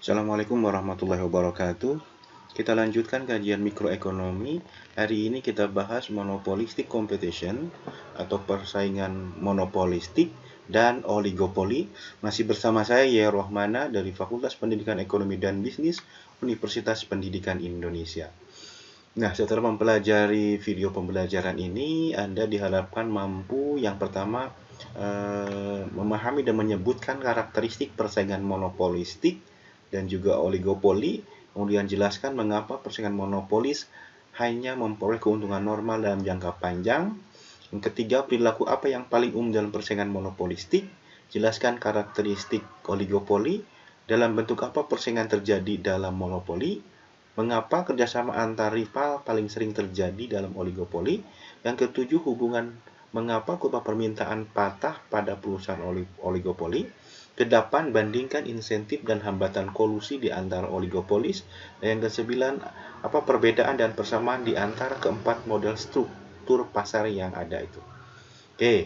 Assalamualaikum warahmatullahi wabarakatuh. Kita lanjutkan kajian mikroekonomi. Hari ini kita bahas monopolistic competition atau persaingan monopolistik dan oligopoli. Masih bersama saya Yaya Rohmana dari Fakultas Pendidikan Ekonomi dan Bisnis Universitas Pendidikan Indonesia. Nah, setelah mempelajari video pembelajaran ini, Anda diharapkan mampu yang pertama memahami dan menyebutkan karakteristik persaingan monopolistik dan juga oligopoli, kemudian jelaskan mengapa persaingan monopolis hanya memperoleh keuntungan normal dalam jangka panjang. Yang ketiga, perilaku apa yang paling umum dalam persaingan monopolistik, jelaskan karakteristik oligopoli, dalam bentuk apa persaingan terjadi dalam monopoli, mengapa kerjasama antar rival paling sering terjadi dalam oligopoli, yang ketujuh, hubungan mengapa kurva permintaan patah pada perusahaan oligopoli, Kedelapan, bandingkan insentif dan hambatan kolusi di antara oligopolis. Dan yang kesembilan, apa perbedaan dan persamaan di antara keempat model struktur pasar yang ada itu. Oke,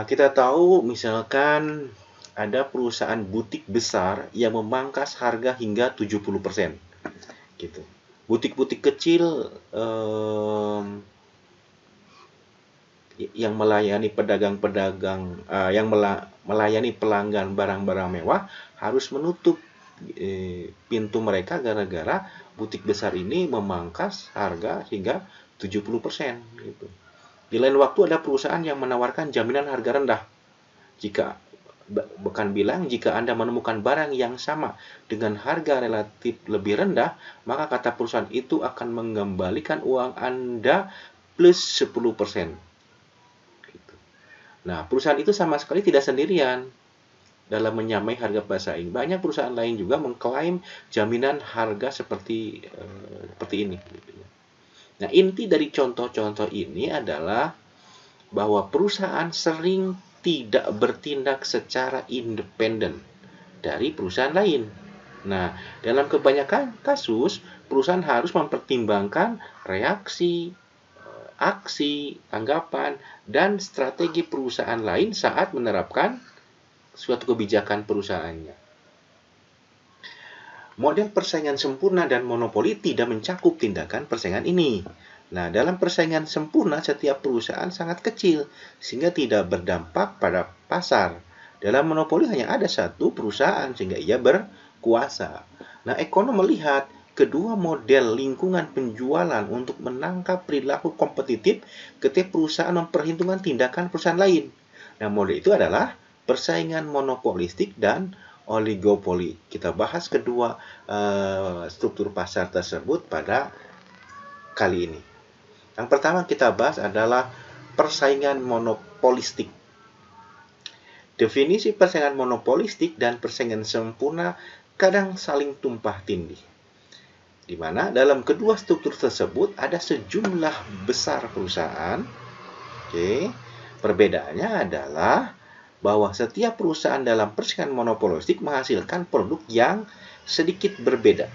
kita tahu misalkan ada perusahaan butik besar yang memangkas harga hingga 70%. Gitu. Butik-butik kecil yang melayani pedagang-pedagang yang melayani pelanggan barang-barang mewah harus menutup pintu mereka gara-gara butik besar ini memangkas harga hingga 70% gitu. Di lain waktu ada perusahaan yang menawarkan jaminan harga rendah. Jika bahkan bilang jika Anda menemukan barang yang sama dengan harga relatif lebih rendah, maka kata perusahaan itu akan mengembalikan uang Anda plus 10%. Nah, perusahaan itu sama sekali tidak sendirian dalam menyamai harga bersaing. Banyak perusahaan lain juga mengklaim jaminan harga seperti ini. Nah, inti dari contoh-contoh ini adalah bahwa perusahaan sering tidak bertindak secara independen dari perusahaan lain. Nah, dalam kebanyakan kasus, perusahaan harus mempertimbangkan reaksi, aksi, tanggapan, dan strategi perusahaan lain saat menerapkan suatu kebijakan perusahaannya. Model persaingan sempurna dan monopoli tidak mencakup tindakan persaingan ini. Nah, dalam persaingan sempurna, setiap perusahaan sangat kecil, sehingga tidak berdampak pada pasar. Dalam monopoli hanya ada satu perusahaan, sehingga ia berkuasa. Nah, ekonom melihat kedua model lingkungan penjualan untuk menangkap perilaku kompetitif ketika perusahaan memperhitungkan tindakan perusahaan lain. Nah, model itu adalah persaingan monopolistik dan oligopoli. Kita bahas kedua struktur pasar tersebut pada kali ini. Yang pertama kita bahas adalah persaingan monopolistik. Definisi persaingan monopolistik dan persaingan sempurna kadang saling tumpah tindih, di mana dalam kedua struktur tersebut ada sejumlah besar perusahaan. Oke, perbedaannya adalah bahwa setiap perusahaan dalam persaingan monopolistik menghasilkan produk yang sedikit berbeda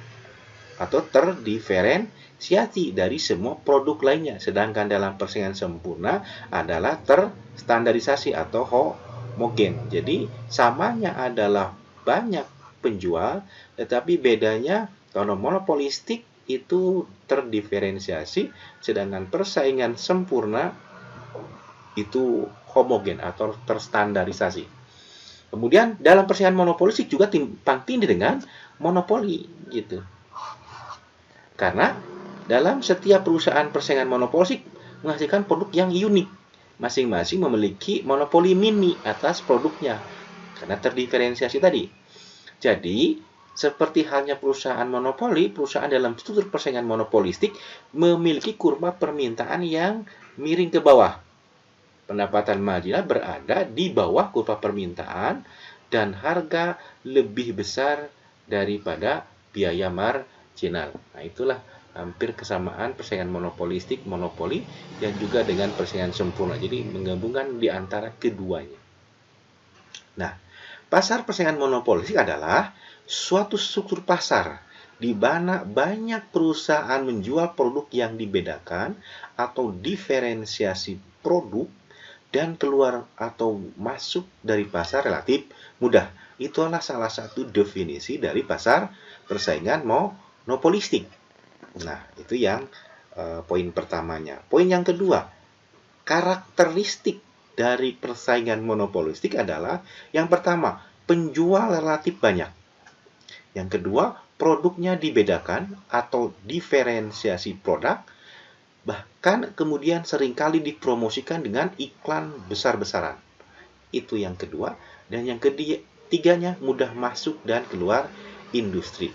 atau terdiferensiasi dari semua produk lainnya, sedangkan dalam persaingan sempurna adalah terstandarisasi atau homogen. Jadi samanya adalah banyak penjual, tetapi bedanya kalau monopolistik itu terdiferensiasi, sedangkan persaingan sempurna itu homogen atau terstandarisasi. Kemudian dalam persaingan monopolistik juga timpang tindih dengan monopoli gitu. Karena dalam setiap perusahaan persaingan monopolistik menghasilkan produk yang unik. Masing-masing memiliki monopoli mini atas produknya karena terdiferensiasi tadi. Jadi, seperti halnya perusahaan monopoli, perusahaan dalam struktur persaingan monopolistik memiliki kurva permintaan yang miring ke bawah. Pendapatan marginal berada di bawah kurva permintaan dan harga lebih besar daripada biaya marginal. Nah, itulah hampir kesamaan persaingan monopolistik, monopoli, dan juga dengan persaingan sempurna. Jadi menggabungkan di antara keduanya. Nah, pasar persaingan monopolistik adalah suatu struktur pasar di mana banyak perusahaan menjual produk yang dibedakan atau diferensiasi produk dan keluar atau masuk dari pasar relatif mudah. Itulah salah satu definisi dari pasar persaingan monopolistik. Nah, itu yang poin pertamanya. Poin yang kedua, karakteristik dari persaingan monopolistik adalah yang pertama, penjual relatif banyak. Yang kedua, produknya dibedakan atau diferensiasi produk, bahkan kemudian seringkali dipromosikan dengan iklan besar-besaran. Itu yang kedua. Dan yang ketiganya, mudah masuk dan keluar industri.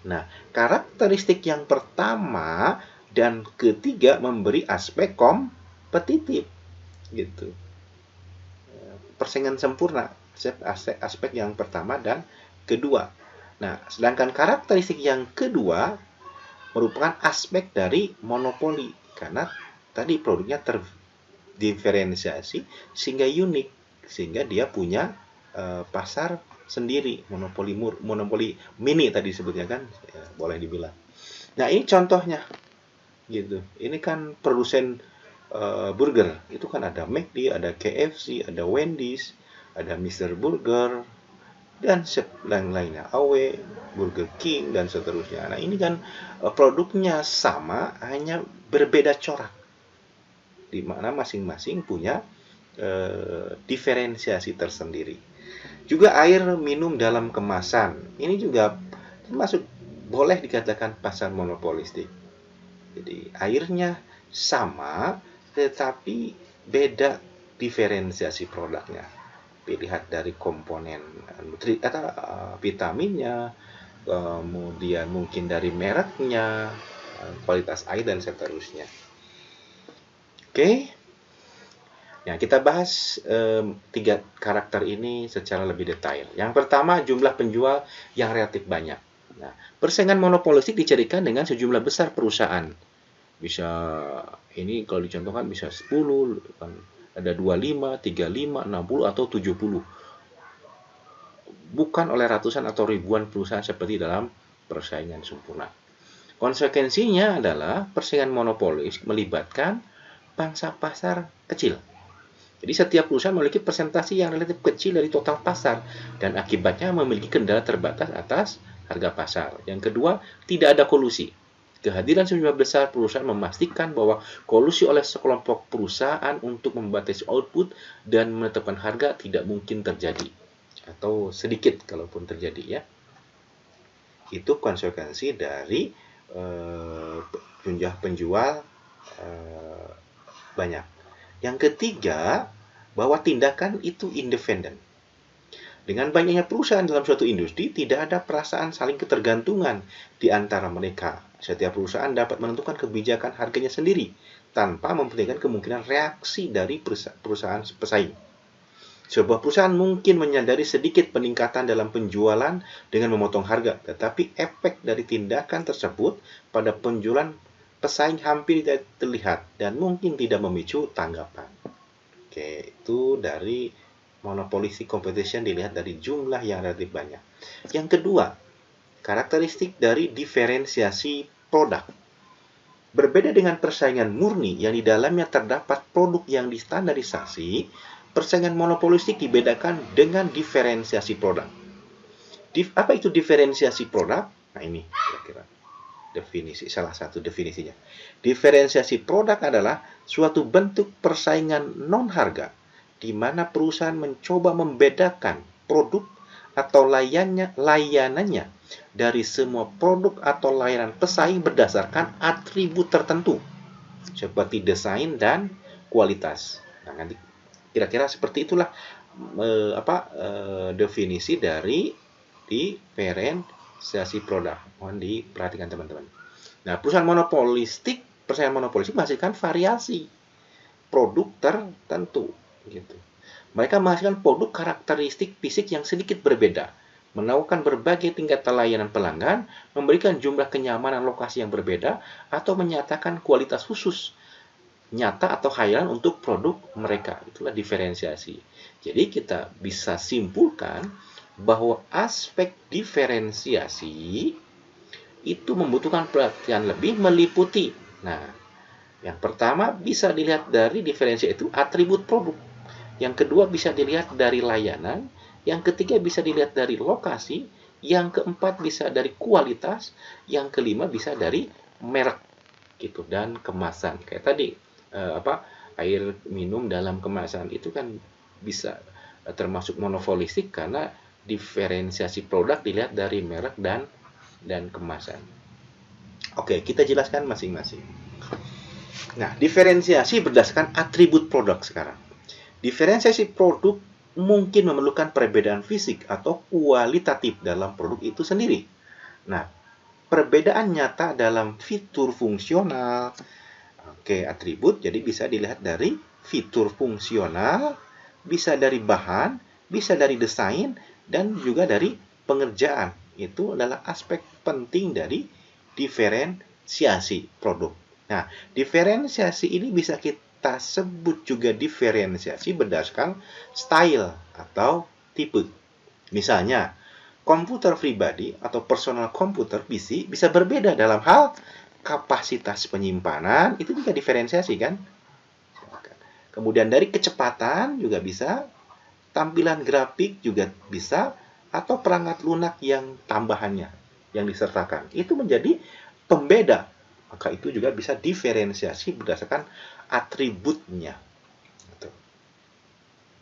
Nah, karakteristik yang pertama dan ketiga memberi aspek kompetitif, gitu. Persaingan sempurna, aspek yang pertama dan kedua. Nah, sedangkan karakteristik yang kedua merupakan aspek dari monopoli, karena tadi produknya terdiferensiasi sehingga unik, sehingga dia punya pasar sendiri, monopoli mini tadi disebutnya kan, ya, boleh dibilang. Nah, ini contohnya, gitu. Ini kan produsen burger, itu kan ada McD, ada KFC, ada Wendy's, ada Mr. Burger, dan lain-lainnya, AW, Burger King, dan seterusnya. Nah, ini kan produknya sama, hanya berbeda corak, di mana masing-masing punya diferensiasi tersendiri. Juga air minum dalam kemasan, ini juga termasuk boleh dikatakan pasar monopolistik. Jadi airnya sama, tetapi beda diferensiasi produknya. Dilihat dari komponen vitaminnya, kemudian mungkin dari mereknya, kualitas air, dan seterusnya. Oke. Nah, kita bahas 3 karakter ini secara lebih detail. Yang pertama, jumlah penjual yang relatif banyak. Nah, persaingan monopolistik dicirikan dengan sejumlah besar perusahaan. Bisa, ini kalau dicontohkan bisa 10, ada 25, 35, 60, atau 70. Bukan oleh ratusan atau ribuan perusahaan seperti dalam persaingan sempurna. Konsekuensinya adalah persaingan monopolis melibatkan pangsa pasar kecil. Jadi setiap perusahaan memiliki persentase yang relatif kecil dari total pasar, dan akibatnya memiliki kendala terbatas atas harga pasar. Yang kedua, tidak ada kolusi. Kehadiran sejumlah besar perusahaan memastikan bahwa kolusi oleh sekelompok perusahaan untuk membatasi output dan menetapkan harga tidak mungkin terjadi, atau sedikit kalaupun terjadi, ya. Itu konsekuensi dari jumlah penjual banyak. Yang ketiga, bahwa tindakan itu independen. Dengan banyaknya perusahaan dalam suatu industri, tidak ada perasaan saling ketergantungan di antara mereka. Setiap perusahaan dapat menentukan kebijakan harganya sendiri, tanpa memperhatikan kemungkinan reaksi dari perusahaan pesaing. Sebuah perusahaan mungkin menyadari sedikit peningkatan dalam penjualan dengan memotong harga, tetapi efek dari tindakan tersebut pada penjualan pesaing hampir tidak terlihat dan mungkin tidak memicu tanggapan. Oke, itu dari monopolistic competition dilihat dari jumlah yang relatif banyak. Yang kedua, karakteristik dari diferensiasi produk. Berbeda dengan persaingan murni yang di dalamnya terdapat produk yang distandarisasi, persaingan monopolistik dibedakan dengan diferensiasi produk. Apa itu diferensiasi produk? Nah, ini kira-kira definisi, salah satu definisinya. Diferensiasi produk adalah suatu bentuk persaingan non-harga, di mana perusahaan mencoba membedakan produk atau layanannya dari semua produk atau layanan pesaing berdasarkan atribut tertentu, seperti desain dan kualitas. Nah, nanti kira-kira seperti itulah definisi dari diferensiasi produk. Mohon diperhatikan teman-teman. Nah, persaingan monopolistik menghasilkan variasi produk tertentu, gitu. Mereka menghasilkan produk karakteristik fisik yang sedikit berbeda, menawarkan berbagai tingkat layanan pelanggan, memberikan jumlah kenyamanan lokasi yang berbeda, atau menyatakan kualitas khusus nyata atau khayalan untuk produk mereka. Itulah diferensiasi. Jadi kita bisa simpulkan bahwa aspek diferensiasi itu membutuhkan perhatian lebih, meliputi. Nah, yang pertama bisa dilihat dari diferensiasi itu atribut produk. Yang kedua bisa dilihat dari layanan. yang ketiga bisa dilihat dari lokasi, yang keempat bisa dari kualitas, yang kelima bisa dari merek gitu dan kemasan. Kayak tadi air minum dalam kemasan itu kan bisa termasuk monopolistik karena diferensiasi produk dilihat dari merek dan kemasan. Oke, kita jelaskan masing-masing. Nah, diferensiasi berdasarkan atribut produk sekarang. Diferensiasi produk mungkin memerlukan perbedaan fisik atau kualitatif dalam produk itu sendiri. Nah, perbedaan nyata dalam fitur fungsional, atribut, jadi bisa dilihat dari fitur fungsional, bisa dari bahan, bisa dari desain, dan juga dari pengerjaan. Itu adalah aspek penting dari diferensiasi produk. Nah, diferensiasi ini bisa kita sebut juga diferensiasi berdasarkan style atau tipe. Misalnya, komputer pribadi atau personal komputer PC bisa berbeda dalam hal kapasitas penyimpanan, itu juga diferensiasi kan? Kemudian dari kecepatan juga bisa, tampilan grafik juga bisa, atau perangkat lunak yang tambahannya yang disertakan. Itu menjadi pembeda. Maka itu juga bisa diferensiasi berdasarkan atributnya.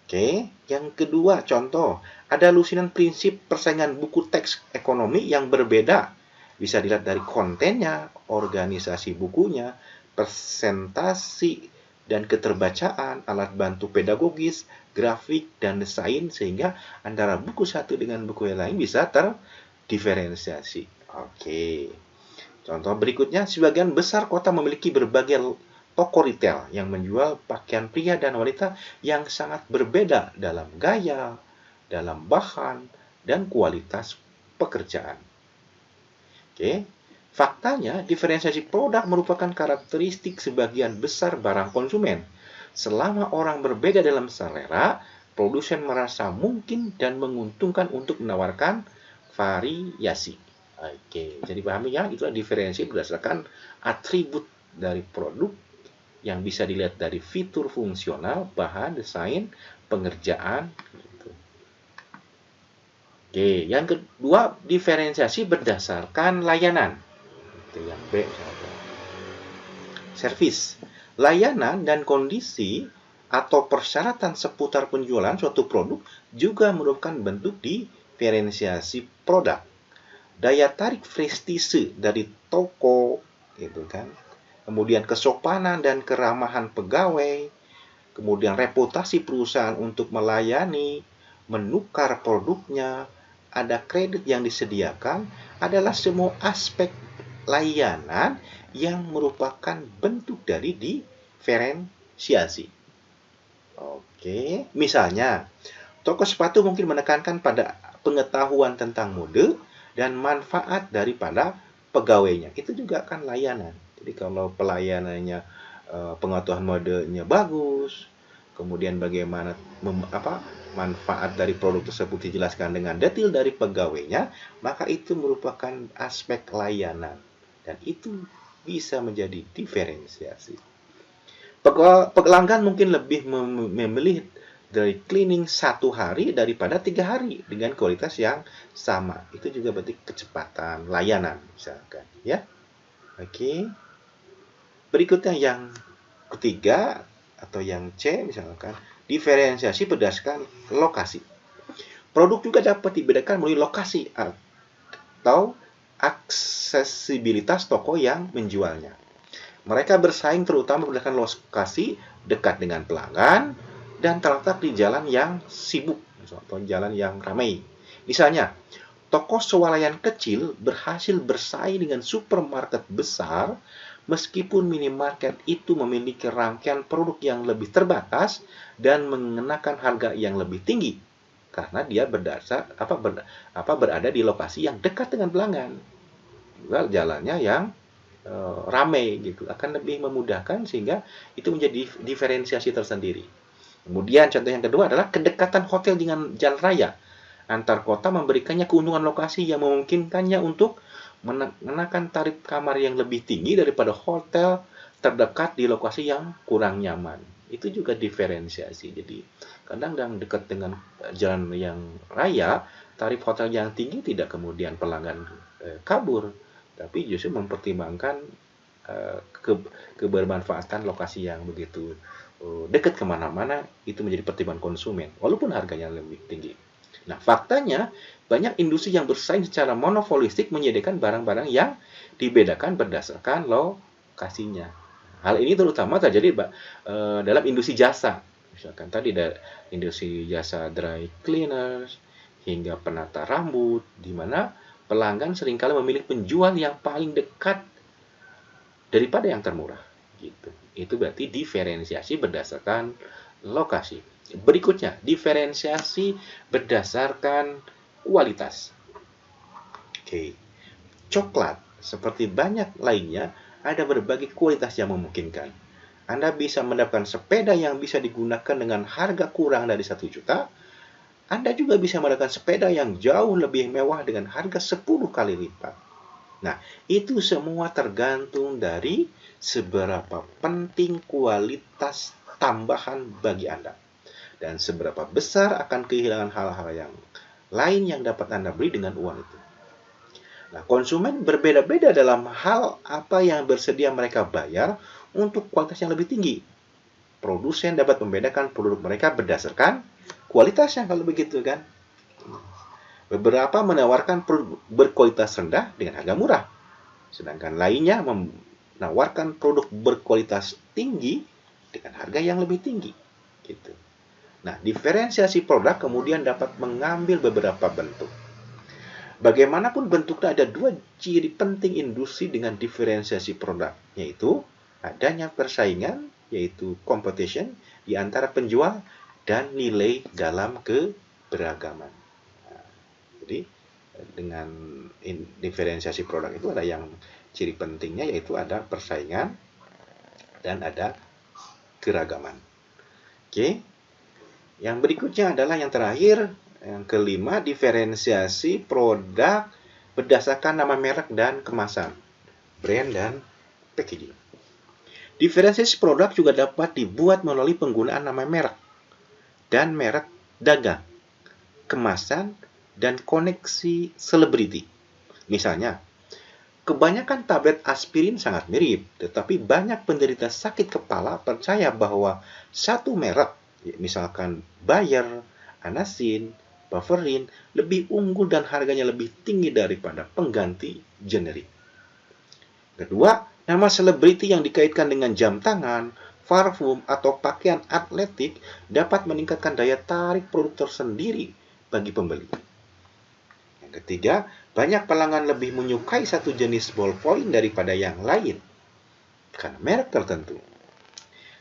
Oke, yang kedua contoh, ada lusinan prinsip persaingan buku teks ekonomi yang berbeda. Bisa dilihat dari kontennya, organisasi bukunya, presentasi dan keterbacaan, alat bantu pedagogis, grafik, dan desain, sehingga antara buku satu dengan buku yang lain bisa terdiferensiasi. Oke. Contoh berikutnya, sebagian besar kota memiliki berbagai toko retail yang menjual pakaian pria dan wanita yang sangat berbeda dalam gaya, dalam bahan, dan kualitas pekerjaan. Oke. Faktanya, diferensiasi produk merupakan karakteristik sebagian besar barang konsumen. Selama orang berbeda dalam selera, produsen merasa mungkin dan menguntungkan untuk menawarkan variasi. Oke, jadi pahami ya, itulah diferensi berdasarkan atribut dari produk yang bisa dilihat dari fitur fungsional, bahan, desain, pengerjaan. Gitu. Oke, yang kedua diferensiasi berdasarkan layanan. Itu yang B. Servis. Layanan dan kondisi atau persyaratan seputar penjualan suatu produk juga merupakan bentuk diferensiasi produk. Daya tarik prestise dari toko, gitu kan. Kemudian kesopanan dan keramahan pegawai, kemudian reputasi perusahaan untuk melayani, menukar produknya, ada kredit yang disediakan, adalah semua aspek layanan yang merupakan bentuk dari diferensiasi. Oke, misalnya, toko sepatu mungkin menekankan pada pengetahuan tentang mode dan manfaat daripada pegawainya. Itu juga kan layanan. Jadi kalau pelayanannya pengetahuan modenya bagus, kemudian bagaimana manfaat dari produk tersebut dijelaskan dengan detail dari pegawainya, maka itu merupakan aspek layanan dan itu bisa menjadi diferensiasi. Pelanggan mungkin lebih memilih dari cleaning 1 hari daripada 3 hari dengan kualitas yang sama. Itu juga berarti kecepatan layanan misalkan, ya. Oke. Berikutnya yang ketiga atau yang C misalkan, diferensiasi berdasarkan lokasi. Produk juga dapat dibedakan melalui lokasi atau aksesibilitas toko yang menjualnya. Mereka bersaing terutama berdasarkan lokasi dekat dengan pelanggan dan terletak di jalan yang sibuk atau jalan yang ramai. Misalnya, toko swalayan kecil berhasil bersaing dengan supermarket besar meskipun minimarket itu memiliki rangkaian produk yang lebih terbatas dan mengenakan harga yang lebih tinggi karena dia berada di lokasi yang dekat dengan pelanggan. Jalannya yang ramai gitu akan lebih memudahkan sehingga itu menjadi diferensiasi tersendiri. Kemudian contoh yang kedua adalah kedekatan hotel dengan jalan raya antar kota memberikannya keuntungan lokasi yang memungkinkannya untuk mengenakan tarif kamar yang lebih tinggi daripada hotel terdekat di lokasi yang kurang nyaman. Itu juga diferensiasi. Jadi kadang yang dekat dengan jalan yang raya, tarif hotel yang tinggi tidak kemudian pelanggan kabur, tapi justru mempertimbangkan kebermanfaatan lokasi yang begitu dekat kemana-mana, itu menjadi pertimbangan konsumen, walaupun harganya lebih tinggi. Nah, faktanya banyak industri yang bersaing secara monopolistik menyediakan barang-barang yang dibedakan berdasarkan lokasinya. Hal ini terutama terjadi dalam industri jasa. Misalkan tadi ada industri jasa dry cleaners hingga penata rambut, di mana pelanggan seringkali memilih penjual yang paling dekat daripada yang termurah. Gitu. Itu berarti diferensiasi berdasarkan lokasi. Berikutnya, diferensiasi berdasarkan kualitas. Oke. Coklat, seperti banyak lainnya, ada berbagai kualitas yang memungkinkan. Anda bisa mendapatkan sepeda yang bisa digunakan dengan harga kurang dari 1 juta. Anda juga bisa mendapatkan sepeda yang jauh lebih mewah dengan harga 10 kali lipat. Nah, itu semua tergantung dari seberapa penting kualitas tambahan bagi Anda. Dan seberapa besar akan kehilangan hal-hal yang lain yang dapat Anda beli dengan uang itu. Nah, konsumen berbeda-beda dalam hal apa yang bersedia mereka bayar untuk kualitas yang lebih tinggi. Produsen dapat membedakan produk mereka berdasarkan kualitasnya kalau begitu kan. Beberapa menawarkan produk berkualitas rendah dengan harga murah. Sedangkan lainnya menawarkan produk berkualitas tinggi dengan harga yang lebih tinggi. Gitu. Nah, diferensiasi produk kemudian dapat mengambil beberapa bentuk. Bagaimanapun bentuknya, ada 2 ciri penting industri dengan diferensiasi produk, yaitu adanya persaingan, yaitu competition, di antara penjual dan nilai dalam keberagaman. Nah, jadi dengan diferensiasi produk itu ada yang ciri pentingnya, yaitu ada persaingan dan ada keragaman. Oke. Yang berikutnya adalah yang terakhir, yang kelima, diferensiasi produk berdasarkan nama merek dan kemasan, brand dan packaging. Diferensiasi produk juga dapat dibuat melalui penggunaan nama merek dan merek dagang, kemasan, dan koneksi selebriti. Misalnya, kebanyakan tablet aspirin sangat mirip, tetapi banyak penderita sakit kepala percaya bahwa satu merek, misalkan Bayer, Anasin, Bufferin, lebih unggul dan harganya lebih tinggi daripada pengganti generik. Kedua, nama selebriti yang dikaitkan dengan jam tangan, parfum, atau pakaian atletik dapat meningkatkan daya tarik produk tersendiri bagi pembeli. Yang ketiga, banyak pelanggan lebih menyukai satu jenis ballpoint daripada yang lain karena merek tertentu.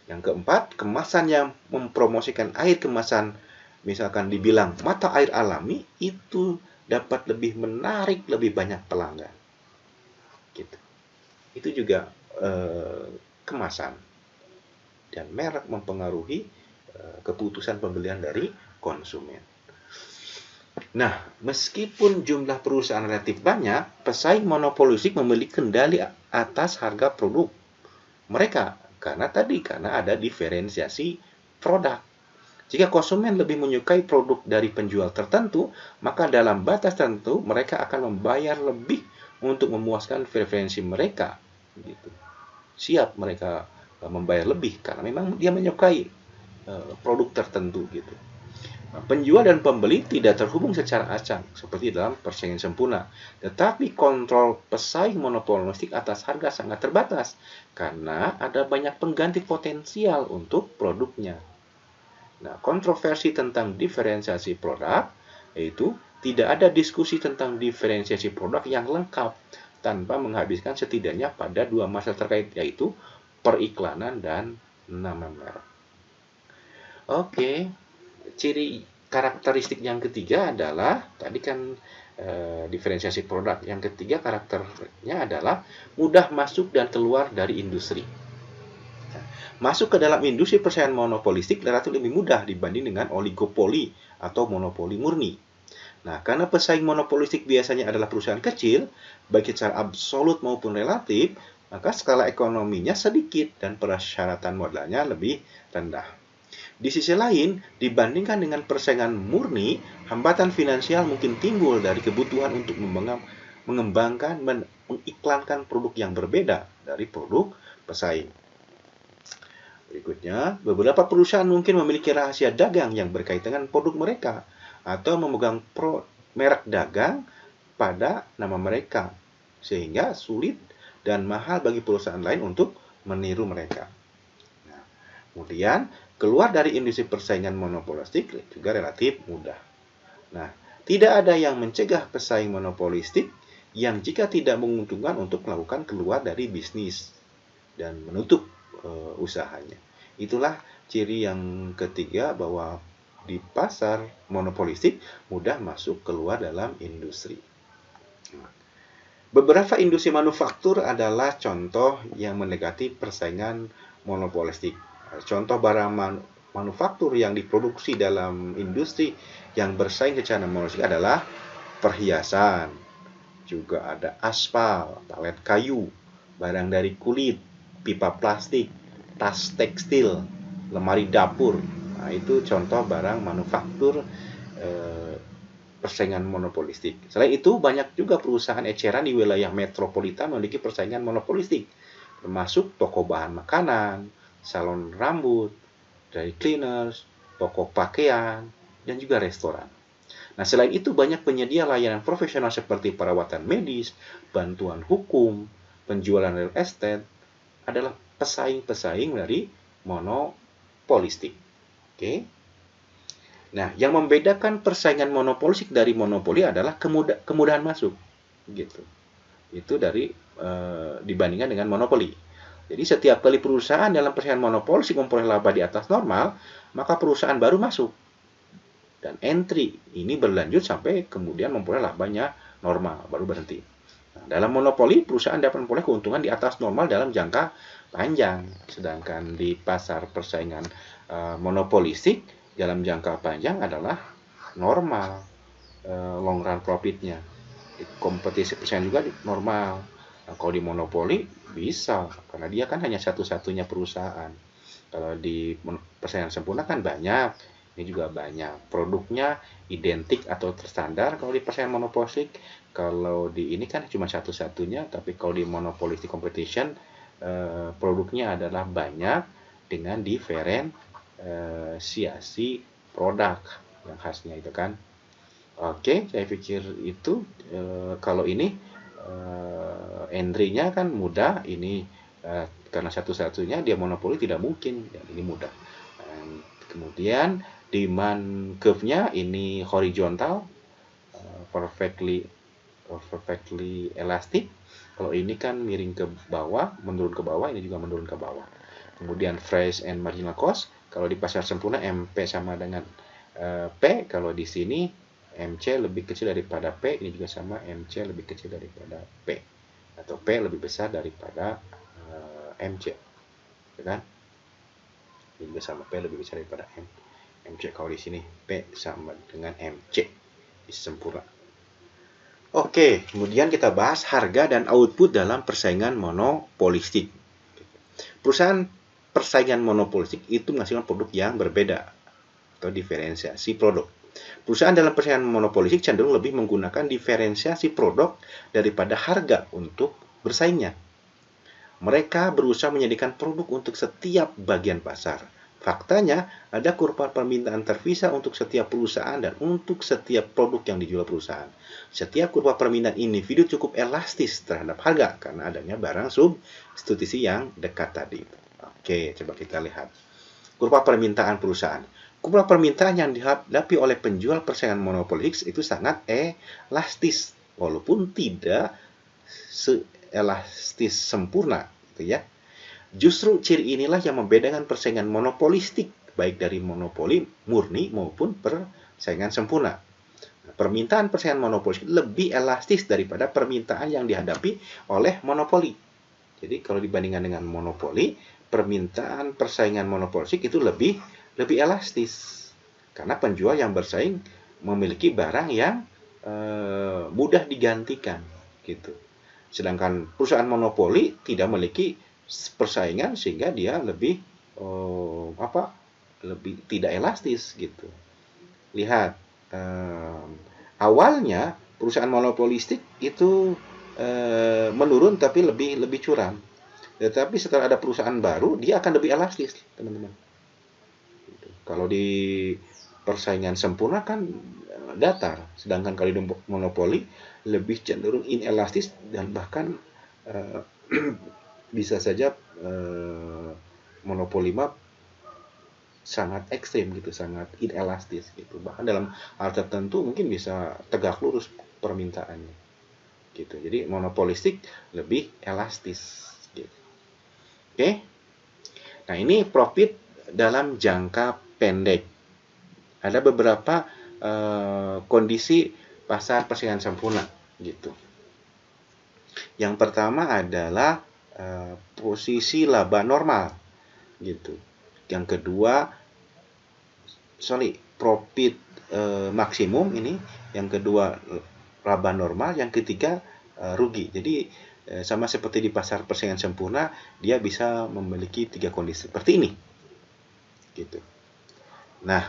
Yang keempat, kemasan yang mempromosikan air kemasan, misalkan dibilang mata air alami, itu dapat lebih menarik lebih banyak pelanggan. Gitu. Itu juga kemasan dan merek mempengaruhi keputusan pembelian dari konsumen. Nah, meskipun jumlah perusahaan relatif banyak, pesaing monopolistik memiliki kendali atas harga produk mereka karena ada diferensiasi produk. Jika konsumen lebih menyukai produk dari penjual tertentu, maka dalam batas tertentu mereka akan membayar lebih untuk memuaskan preferensi mereka. Gitu. Siap mereka membayar lebih karena memang dia menyukai produk tertentu. Gitu. Nah, penjual dan pembeli tidak terhubung secara acak seperti dalam persaingan sempurna, tetapi kontrol pesaing monopolistik atas harga sangat terbatas karena ada banyak pengganti potensial untuk produknya. Nah, kontroversi tentang diferensiasi produk yaitu tidak ada diskusi tentang diferensiasi produk yang lengkap tanpa menghabiskan setidaknya pada 2 masalah terkait, yaitu periklanan dan nama merek. Oke, ciri karakteristik yang ketiga adalah tadi kan diferensiasi produk. Yang ketiga karakternya adalah mudah masuk dan keluar dari industri. Masuk ke dalam industri persaingan monopolistik relatif lebih mudah dibanding dengan oligopoli atau monopoli murni. Nah, karena pesaing monopolistik biasanya adalah perusahaan kecil, baik secara absolut maupun relatif, maka skala ekonominya sedikit dan persyaratan modalnya lebih rendah. Di sisi lain, dibandingkan dengan persaingan murni, hambatan finansial mungkin timbul dari kebutuhan untuk mengembangkan, mengiklankan produk yang berbeda dari produk pesaing. Berikutnya, beberapa perusahaan mungkin memiliki rahasia dagang yang berkaitan dengan produk mereka atau memegang merek dagang pada nama mereka, sehingga sulit dan mahal bagi perusahaan lain untuk meniru mereka. Nah, kemudian, keluar dari industri persaingan monopolistik juga relatif mudah. Nah, tidak ada yang mencegah pesaing monopolistik yang jika tidak menguntungkan untuk melakukan keluar dari bisnis dan menutup usahanya. Itulah ciri yang ketiga bahwa di pasar monopolistik mudah masuk keluar dalam industri. Beberapa industri manufaktur adalah contoh yang mendekati persaingan monopolistik. Contoh barang manufaktur yang diproduksi dalam industri yang bersaing secara monopolistik adalah perhiasan, juga ada aspal, palet kayu, barang dari kulit, pipa plastik, tas tekstil, lemari dapur. Nah, itu contoh barang manufaktur persaingan monopolistik. Selain itu, banyak juga perusahaan eceran di wilayah metropolitan memiliki persaingan monopolistik, termasuk toko bahan makanan, salon rambut, dry cleaners, toko pakaian, dan juga restoran. Nah, selain itu banyak penyedia layanan profesional seperti perawatan medis, bantuan hukum, penjualan real estate adalah pesaing-pesaing dari monopolistik. Oke. Nah, yang membedakan persaingan monopolistik dari monopoli adalah kemudahan masuk, gitu. Itu dari dibandingkan dengan monopoli. Jadi setiap kali perusahaan dalam persaingan monopolistik memperoleh laba di atas normal, maka perusahaan baru masuk. Dan entry ini berlanjut sampai kemudian memperoleh labanya normal, baru berhenti. Nah, dalam monopoli, perusahaan dapat memperoleh keuntungan di atas normal dalam jangka panjang. Sedangkan di pasar persaingan monopolistik, dalam jangka panjang adalah normal, long run profitnya. Kompetisi persaingan juga normal. Nah, kalau di monopoli bisa, karena dia kan hanya satu-satunya perusahaan. Kalau di persaingan sempurna kan banyak, ini juga banyak. Produknya identik atau terstandar kalau di persaingan monopolistik. Kalau di ini kan cuma satu-satunya, tapi kalau di monopolistic competition, produknya adalah banyak dengan diferensiasi produk yang khasnya itu kan. Oke, saya pikir itu kalau ini entry-nya kan mudah, ini karena satu-satunya dia monopoli tidak mungkin, dan ini mudah. Dan kemudian demand curve-nya ini horizontal, perfectly elastic. Kalau ini kan miring ke bawah, menurun ke bawah, ini juga menurun ke bawah. Kemudian price and marginal cost, kalau di pasar sempurna MP sama dengan P, kalau di sini MC lebih kecil daripada P, ini juga sama, MC lebih kecil daripada P, atau P lebih besar daripada MC, ya kan? Ini juga sama, P lebih besar daripada MC. Kalau di sini P sama dengan MC di sempurna. Oke, kemudian kita bahas harga dan output dalam persaingan monopolistik. Perusahaan persaingan monopolistik itu menghasilkan produk yang berbeda atau diferensiasi produk. Perusahaan dalam persaingan monopolistik cenderung lebih menggunakan diferensiasi produk daripada harga untuk bersaingnya. Mereka berusaha menyediakan produk untuk setiap bagian pasar. Faktanya, ada kurva permintaan terpisah untuk setiap perusahaan dan untuk setiap produk yang dijual perusahaan. Setiap kurva permintaan individu cukup elastis terhadap harga karena adanya barang substitusi yang dekat tadi. Oke, coba kita lihat. Kurva permintaan perusahaan. Kurva permintaan yang dihadapi oleh penjual persaingan monopolistik itu sangat elastis, walaupun tidak seelastis sempurna, gitu ya. Justru ciri inilah yang membedakan persaingan monopolistik, baik dari monopoli murni maupun persaingan sempurna. Permintaan persaingan monopolistik lebih elastis daripada permintaan yang dihadapi oleh monopoli. Jadi kalau dibandingkan dengan monopoli, permintaan persaingan monopolistik itu lebih elastis. Karena penjual yang bersaing memiliki barang yang mudah digantikan, gitu. Sedangkan perusahaan monopoli tidak memiliki persaingan sehingga dia lebih lebih tidak elastis gitu. Lihat, awalnya perusahaan monopolistik itu menurun tapi lebih curam. Tetapi setelah ada perusahaan baru, dia akan lebih elastis, teman-teman. Kalau di persaingan sempurna kan datar, sedangkan kalau di monopoli lebih cenderung inelastis dan bahkan bisa saja monopoli sangat ekstrim gitu, sangat inelastis gitu. Bahkan dalam hal tertentu mungkin bisa tegak lurus permintaannya gitu. Jadi monopolistik lebih elastis gitu. Oke. Nah, ini profit dalam jangka pendek. Ada beberapa kondisi pasar persaingan sempurna gitu. Yang pertama adalah posisi laba normal gitu. Yang kedua, profit maksimum ini. Yang kedua, laba normal. Yang ketiga, rugi. Jadi sama seperti di pasar persaingan sempurna, dia bisa memiliki 3 kondisi seperti ini gitu. Nah,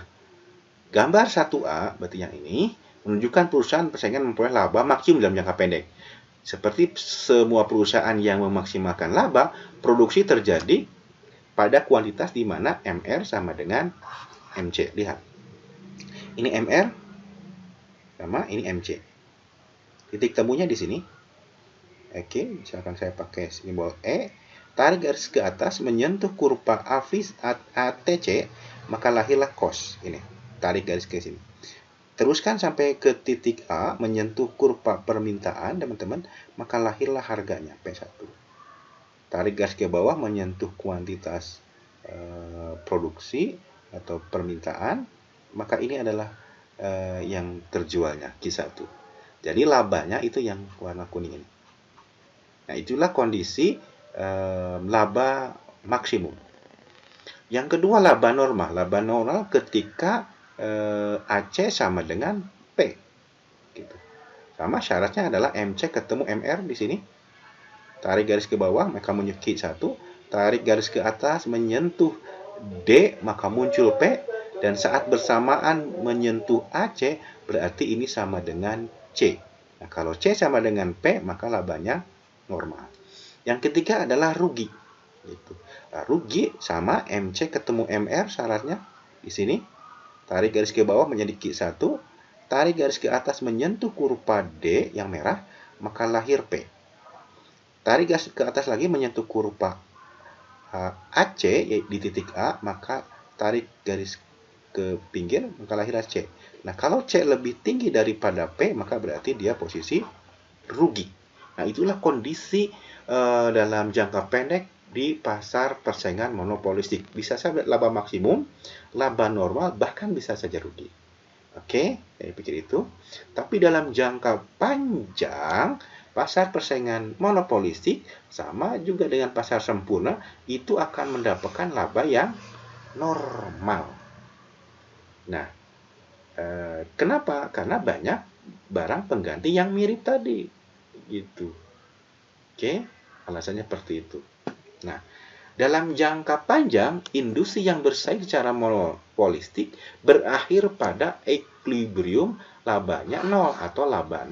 gambar 1A berarti yang ini menunjukkan perusahaan persaingan memperoleh laba maksimum dalam jangka pendek. Seperti semua perusahaan yang memaksimalkan laba, produksi terjadi pada kuantitas di mana MR sama dengan MC. Lihat. Ini MR sama ini MC. Titik temunya di sini. Oke, misalkan saya pakai simbol E, tarik garis ke atas menyentuh kurva ATC, maka lahirlah cost. Ini, tarik garis ke sini. Teruskan sampai ke titik A, menyentuh kurva permintaan, teman-teman, maka lahirlah harganya, P1. Tarik garis ke bawah, menyentuh kuantitas produksi atau permintaan, maka ini adalah yang terjualnya, Q1. Jadi labanya itu yang warna kuning ini. Nah, itulah kondisi laba maksimum. Yang kedua, laba normal. Laba normal ketika AC sama dengan P. Gitu. Sama syaratnya adalah MC ketemu MR di sini. Tarik garis ke bawah, maka muncul Q1. Tarik garis ke atas, menyentuh D, maka muncul P. Dan saat bersamaan menyentuh AC, berarti ini sama dengan C. Nah, kalau C sama dengan P, maka labanya normal. Yang ketiga adalah rugi. Gitu. Nah, rugi sama MC ketemu MR syaratnya di sini. Tarik garis ke bawah menjadi Q1. Tarik garis ke atas menyentuh kurva D yang merah, maka lahir P. Tarik garis ke atas lagi menyentuh kurva AC di titik A, maka tarik garis ke pinggir, maka lahir C. Nah, kalau C lebih tinggi daripada P, maka berarti dia posisi rugi. Nah, itulah kondisi dalam jangka pendek di pasar persaingan monopolistik. Bisa saja laba maksimum, laba normal, bahkan bisa saja rugi. Oke, saya pikir itu. Tapi dalam jangka panjang, pasar persaingan monopolistik sama juga dengan pasar sempurna, itu akan mendapatkan laba yang normal. Nah, kenapa? Karena banyak barang pengganti yang mirip tadi. Gitu. Oke, alasannya seperti itu. Nah, dalam jangka panjang, industri yang bersaing secara monopolistik berakhir pada equilibrium labanya nol atau laba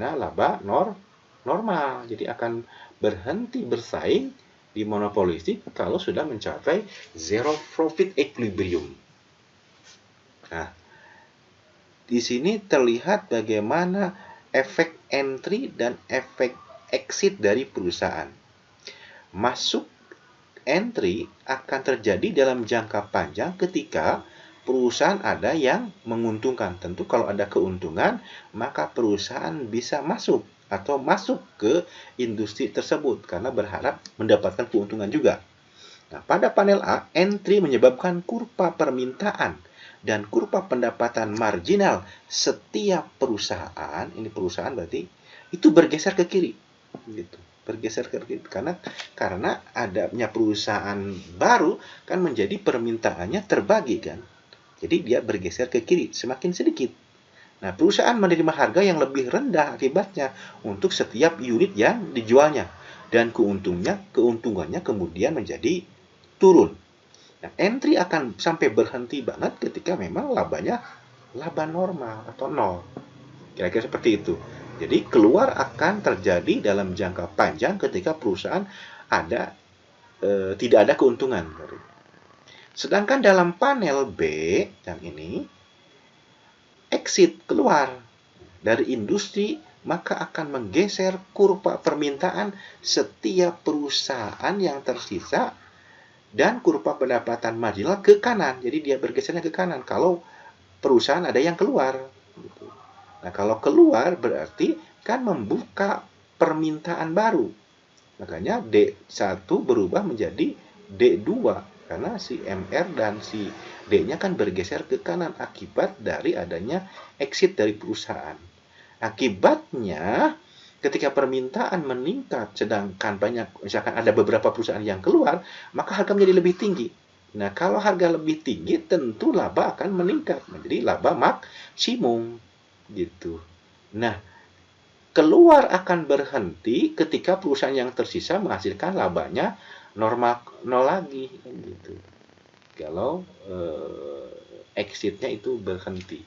normal. Jadi akan berhenti bersaing di monopolistik kalau sudah mencapai zero profit equilibrium. Nah, di sini terlihat bagaimana efek entry dan efek exit dari perusahaan. Masuk entry akan terjadi dalam jangka panjang ketika perusahaan ada yang menguntungkan. Tentu kalau ada keuntungan, maka perusahaan bisa masuk atau masuk ke industri tersebut karena berharap mendapatkan keuntungan juga. Nah, pada panel A, entry menyebabkan kurva permintaan dan kurva pendapatan marginal setiap perusahaan, ini perusahaan berarti, itu bergeser ke kiri. Gitu. Bergeser ke kiri karena adanya perusahaan baru kan menjadi permintaannya terbagi kan. Jadi dia bergeser ke kiri semakin sedikit. Nah, perusahaan menerima harga yang lebih rendah akibatnya untuk setiap unit yang dijualnya, dan keuntungannya kemudian menjadi turun. Nah, entry akan sampai berhenti banget ketika memang laba normal atau nol. Kira-kira seperti itu. Jadi keluar akan terjadi dalam jangka panjang ketika perusahaan tidak ada keuntungan. Sedangkan dalam panel B yang ini, exit keluar dari industri maka akan menggeser kurva permintaan setiap perusahaan yang tersisa dan kurva pendapatan marginal ke kanan. Jadi dia bergesernya ke kanan kalau perusahaan ada yang keluar. Nah, kalau keluar berarti kan membuka permintaan baru. Makanya D1 berubah menjadi D2 karena si MR dan si D-nya kan bergeser ke kanan akibat dari adanya exit dari perusahaan. Akibatnya ketika permintaan meningkat sedangkan misalkan ada beberapa perusahaan yang keluar, maka harga menjadi lebih tinggi. Nah, kalau harga lebih tinggi tentu laba akan meningkat menjadi laba maksimum gitu. Nah, keluar akan berhenti ketika perusahaan yang tersisa menghasilkan labanya normal nol lagi gitu. Kalau exitnya itu berhenti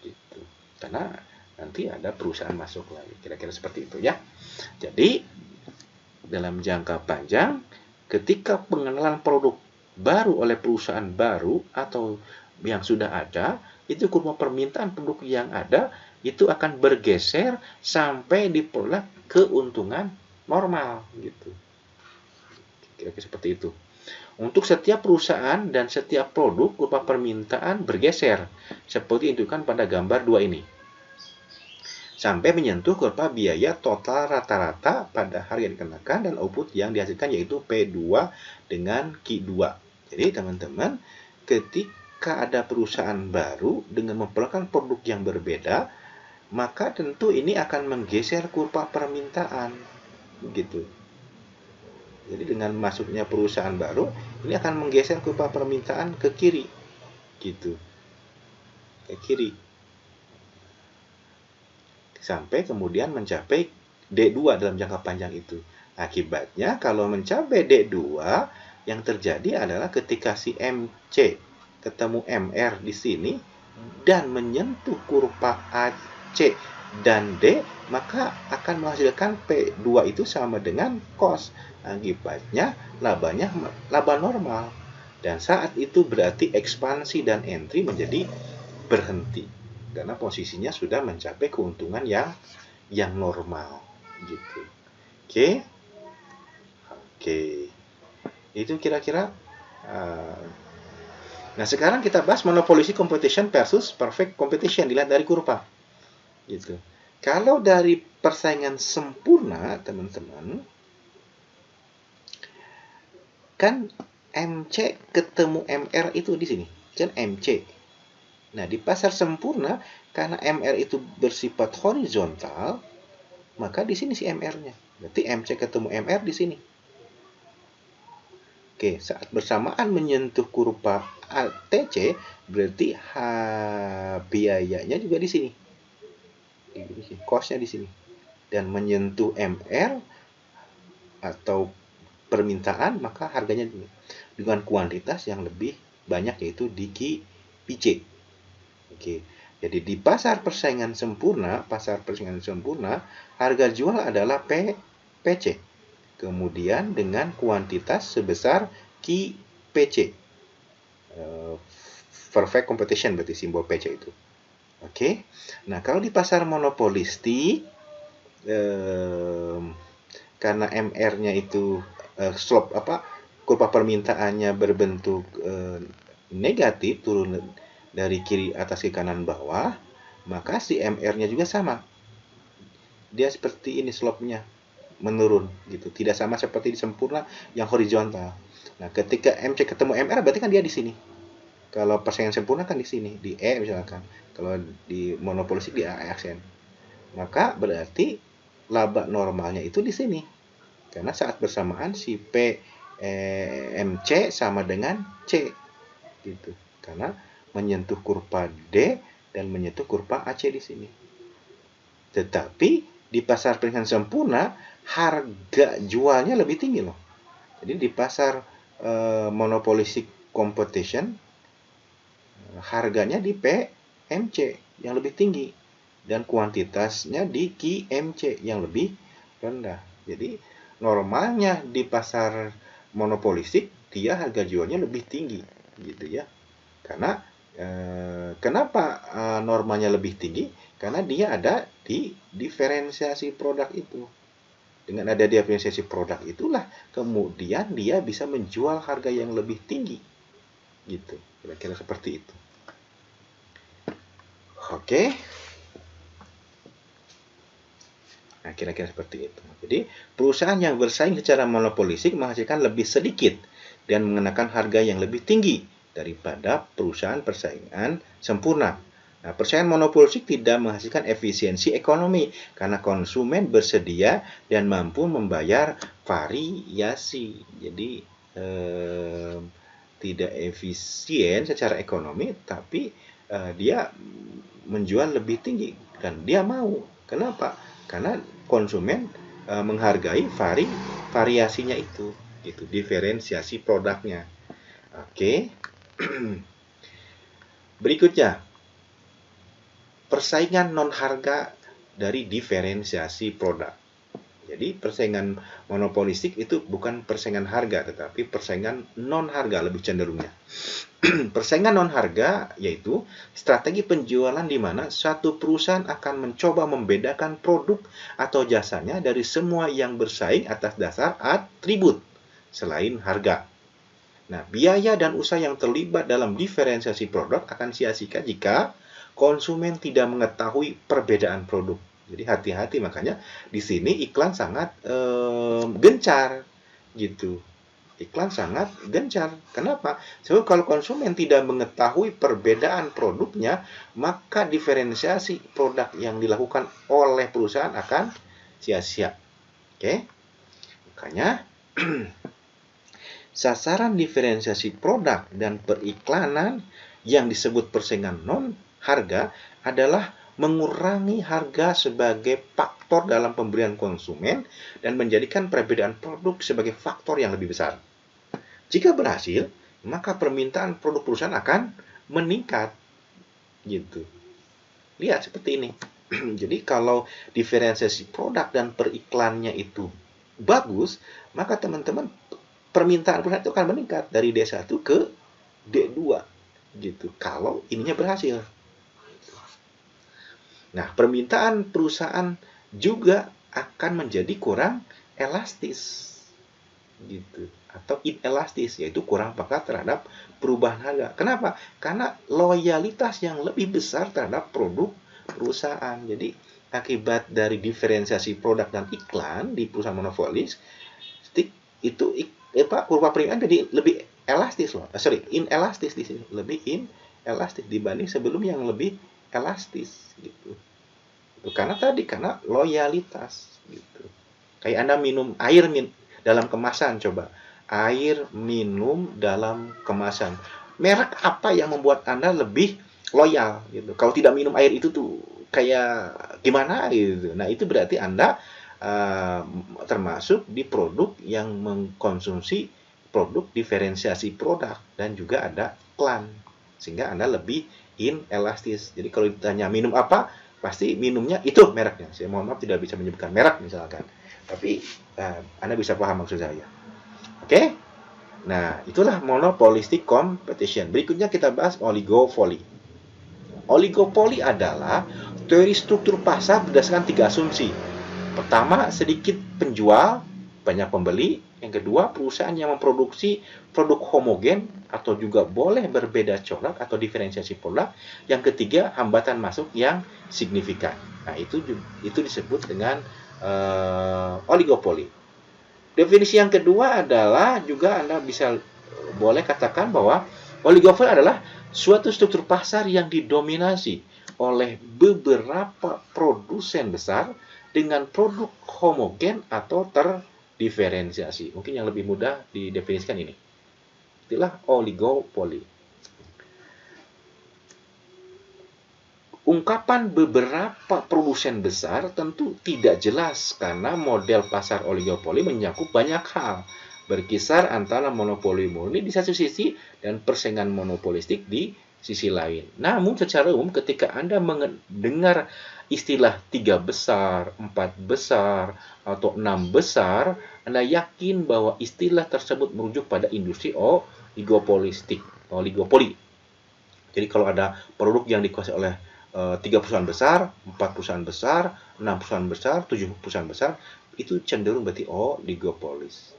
gitu. Karena nanti ada perusahaan masuk lagi. Kira-kira seperti itu ya. Jadi dalam jangka panjang ketika pengenalan produk baru oleh perusahaan baru atau yang sudah ada, itu kurva permintaan produk yang ada itu akan bergeser sampai diperoleh keuntungan normal gitu. Kira-kira seperti itu. Untuk setiap perusahaan dan setiap produk kurva permintaan bergeser seperti itu kan pada gambar 2 ini. Sampai menyentuh kurva biaya total rata-rata pada harga yang dikenakan dan output yang dihasilkan yaitu P2 dengan Q2. Jadi teman-teman, ketika ada perusahaan baru dengan memperolehkan produk yang berbeda, maka tentu ini akan menggeser kurva permintaan gitu. Jadi dengan masuknya perusahaan baru, ini akan menggeser kurva permintaan ke kiri gitu. Ke kiri. Sampai kemudian mencapai D2 dalam jangka panjang itu. Akibatnya kalau mencapai D2, yang terjadi adalah ketika si MC ketemu MR di sini dan menyentuh kurva AC dan D, maka akan menghasilkan P2 itu sama dengan cost. Akibatnya laba normal. Dan saat itu berarti ekspansi dan entry menjadi berhenti. Karena posisinya sudah mencapai keuntungan yang normal gitu. Oke. Oke. Itu kira-kira nah, sekarang kita bahas monopolistic competition versus perfect competition dilihat dari kurva. Gitu. Kalau dari persaingan sempurna, teman-teman, kan MC ketemu MR itu di sini, kan MC. Nah, di pasar sempurna karena MR itu bersifat horizontal, maka di sini si MR-nya. Berarti MC ketemu MR di sini. Oke, saat bersamaan menyentuh kurva ATC, berarti biayanya juga di sini. Cost-nya di sini. Dan menyentuh MR atau permintaan, maka harganya dengan kuantitas yang lebih banyak yaitu di PC. Oke. Jadi di pasar persaingan sempurna, harga jual adalah PC. Kemudian dengan kuantitas sebesar PC. Perfect competition berarti simbol PC itu. Oke. Nah, kalau di pasar monopolistik karena MR-nya itu slope kurva permintaannya berbentuk negatif, turun dari kiri atas ke kanan bawah, maka si MR-nya juga sama. Dia seperti ini slope-nya menurun gitu, tidak sama seperti di sempurna yang horizontal. Nah, ketika MC ketemu MR berarti kan dia di sini. Kalau persaingan sempurna kan di sini, di E misalkan. Kalau di monopolistik di A aksen. Maka berarti laba normalnya itu di sini. Karena saat bersamaan si MC sama dengan C gitu. Karena menyentuh kurva D dan menyentuh kurva AC di sini. Tetapi di pasar persaingan sempurna harga jualnya lebih tinggi loh. Jadi di pasar monopolistic competition harganya di PMC yang lebih tinggi dan kuantitasnya di QMC yang lebih rendah. Jadi normalnya di pasar monopolistik dia harga jualnya lebih tinggi gitu ya. Karena kenapa normanya lebih tinggi? Karena dia ada di diferensiasi produk itu. Dengan ada diferensiasi produk itulah kemudian dia bisa menjual harga yang lebih tinggi. Gitu. Kira-kira seperti itu. Oke. Nah, kira-kira seperti itu. Jadi, perusahaan yang bersaing secara monopolistik menghasilkan lebih sedikit dan mengenakan harga yang lebih tinggi daripada perusahaan persaingan sempurna. Nah, persaingan monopolistik tidak menghasilkan efisiensi ekonomi karena konsumen bersedia dan mampu membayar variasi. Jadi, tidak efisien secara ekonomi, tapi dia menjual lebih tinggi dan dia mau. Kenapa? Karena konsumen menghargai variasinya itu, gitu, diferensiasi produknya. Oke. Berikutnya, persaingan non harga dari diferensiasi produk. Jadi persaingan monopolistik itu bukan persaingan harga, tetapi persaingan non harga lebih cenderungnya. Persaingan non harga yaitu strategi penjualan di mana suatu perusahaan akan mencoba membedakan produk atau jasanya dari semua yang bersaing atas dasar atribut selain harga. Nah, biaya dan usaha yang terlibat dalam diferensiasi produk akan sia-sia jika konsumen tidak mengetahui perbedaan produk. Jadi hati-hati, makanya di sini iklan sangat gencar gitu. Iklan sangat gencar. Kenapa? Sebab kalau konsumen tidak mengetahui perbedaan produknya, maka diferensiasi produk yang dilakukan oleh perusahaan akan sia-sia. Oke? Makanya sasaran diferensiasi produk dan periklanan yang disebut persaingan non harga adalah mengurangi harga sebagai faktor dalam pembelian konsumen dan menjadikan perbedaan produk sebagai faktor yang lebih besar. Jika berhasil, maka permintaan produk perusahaan akan meningkat. Gitu. Lihat seperti ini. Jadi kalau diferensiasi produk dan periklannya itu bagus, maka teman-teman permintaan perusahaan itu akan meningkat dari D1 ke D2 gitu. Kalau ininya berhasil. Nah, permintaan perusahaan juga akan menjadi kurang elastis gitu, atau inelastis, yaitu kurang peka terhadap perubahan harga. Kenapa? Karena loyalitas yang lebih besar terhadap produk perusahaan. Jadi akibat dari diferensiasi produk dan iklan di perusahaan monopolis itu kurva permintaan jadi lebih elastis loh. Inelastis di sini, lebih inelastis dibanding sebelum yang lebih elastis gitu. Karena loyalitas gitu. Kayak Anda minum air dalam kemasan, coba. Air minum dalam kemasan. Merek apa yang membuat Anda lebih loyal gitu. Kalau tidak minum air itu tuh kayak gimana gitu. Nah, itu berarti Anda termasuk di produk yang mengkonsumsi produk diferensiasi produk dan juga ada iklan. Sehingga Anda lebih inelastis. Jadi kalau ditanya minum apa, pasti minumnya itu mereknya. Saya mohon maaf tidak bisa menyebutkan merek misalkan. Tapi Anda bisa paham maksud saya. Oke? Nah, itulah monopolistic competition. Berikutnya kita bahas oligopoly. Oligopoly adalah teori struktur pasar berdasarkan 3 asumsi. Pertama, sedikit penjual, banyak pembeli. Yang kedua, perusahaan yang memproduksi produk homogen atau juga boleh berbeda corak atau diferensiasi produk. Yang ketiga, hambatan masuk yang signifikan. Nah, itu disebut dengan oligopoli. Definisi yang kedua adalah juga Anda bisa boleh katakan bahwa oligopoli adalah suatu struktur pasar yang didominasi oleh beberapa produsen besar dengan produk homogen atau terdiferensiasi. Mungkin yang lebih mudah didefinisikan ini. Itulah oligopoli. ungkapan beberapa produsen besar tentu tidak jelas karena model pasar oligopoli mencakup banyak hal, berkisar antara monopoli murni di satu sisi dan persaingan monopolistik di sisi lain. Namun secara umum ketika Anda mendengar istilah 3 besar, 4 besar, atau 6 besar, Anda yakin bahwa istilah tersebut merujuk pada industri oligopoli. Jadi kalau ada produk yang dikuasai oleh 3 perusahaan besar, 4 perusahaan besar, 6 perusahaan besar, 7 perusahaan besar, itu cenderung berarti oligopolis.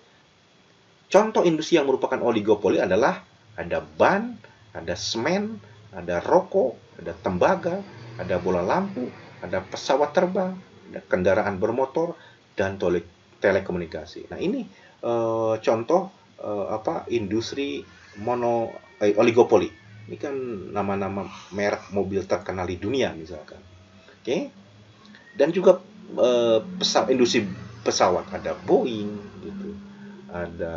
Contoh industri yang merupakan oligopoli adalah ada ban, ada semen, ada rokok, ada tembaga, ada bola lampu, ada pesawat terbang, ada kendaraan bermotor, dan telekomunikasi. Nah, ini contoh industri oligopoli. Ini kan nama-nama merek mobil terkenal di dunia misalkan. Oke. Dan juga industri pesawat, ada Boeing gitu. Ada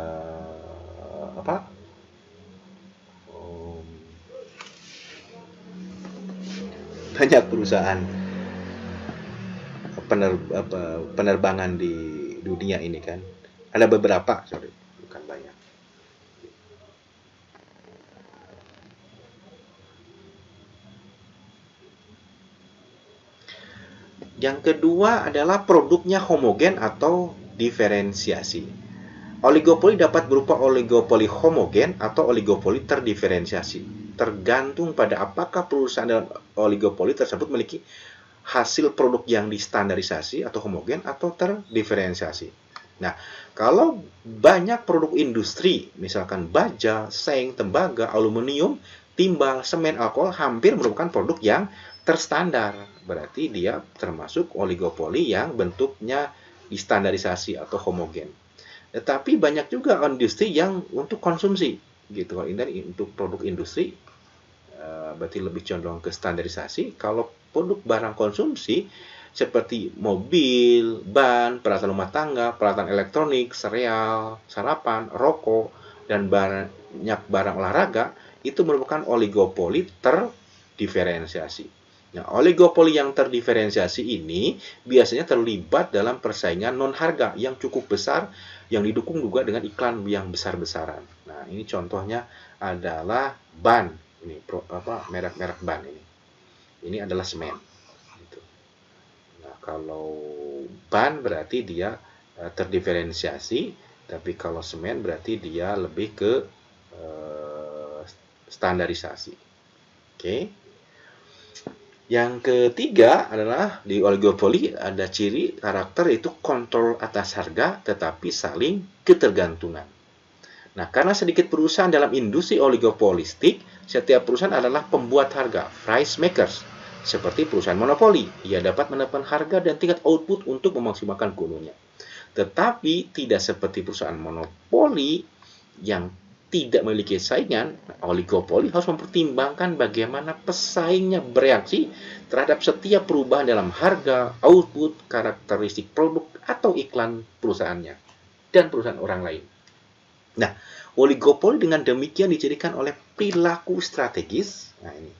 banyak perusahaan penerbangan di dunia ini kan. Ada beberapa, bukan banyak. Yang kedua adalah produknya homogen atau diferensiasi. Oligopoli dapat berupa oligopoli homogen atau oligopoli terdiferensiasi. Tergantung pada apakah perusahaan dalam oligopoli tersebut memiliki hasil produk yang distandarisasi atau homogen atau terdiferensiasi. Nah, kalau banyak produk industri, misalkan baja, seng, tembaga, aluminium, timbal, semen, alkohol, hampir merupakan produk yang terstandar. Berarti dia termasuk oligopoli yang bentuknya distandarisasi atau homogen. Tetapi banyak juga industri yang untuk konsumsi, gitu. Kalau ini untuk produk industri, berarti lebih condong ke standarisasi. Kalau produk barang konsumsi seperti mobil, ban, peralatan rumah tangga, peralatan elektronik, sereal, sarapan, rokok, dan banyak barang olahraga, itu merupakan oligopoli terdiferensiasi. Nah, oligopoli yang terdiferensiasi ini biasanya terlibat dalam persaingan non-harga yang cukup besar yang didukung juga dengan iklan yang besar-besaran. Nah, ini contohnya adalah ban. Ini merek-merek ban ini. Ini adalah semen. Gitu. Nah, kalau ban berarti dia terdiferensiasi, tapi kalau semen berarti dia lebih ke standarisasi. Oke. Yang ketiga adalah di oligopoli ada ciri karakter yaitu kontrol atas harga tetapi saling ketergantungan. Nah, karena sedikit perusahaan dalam industri oligopolistik, setiap perusahaan adalah pembuat harga, price makers. Seperti perusahaan monopoli, ia dapat menetapkan harga dan tingkat output untuk memaksimalkan keuntungannya. Tetapi tidak seperti perusahaan monopoli yang tidak memiliki saingan, oligopoli harus mempertimbangkan bagaimana pesaingnya bereaksi terhadap setiap perubahan dalam harga, output, karakteristik produk, atau iklan perusahaannya dan perusahaan orang lain. Nah, oligopoli dengan demikian dijadikan oleh perilaku strategis. Nah, ini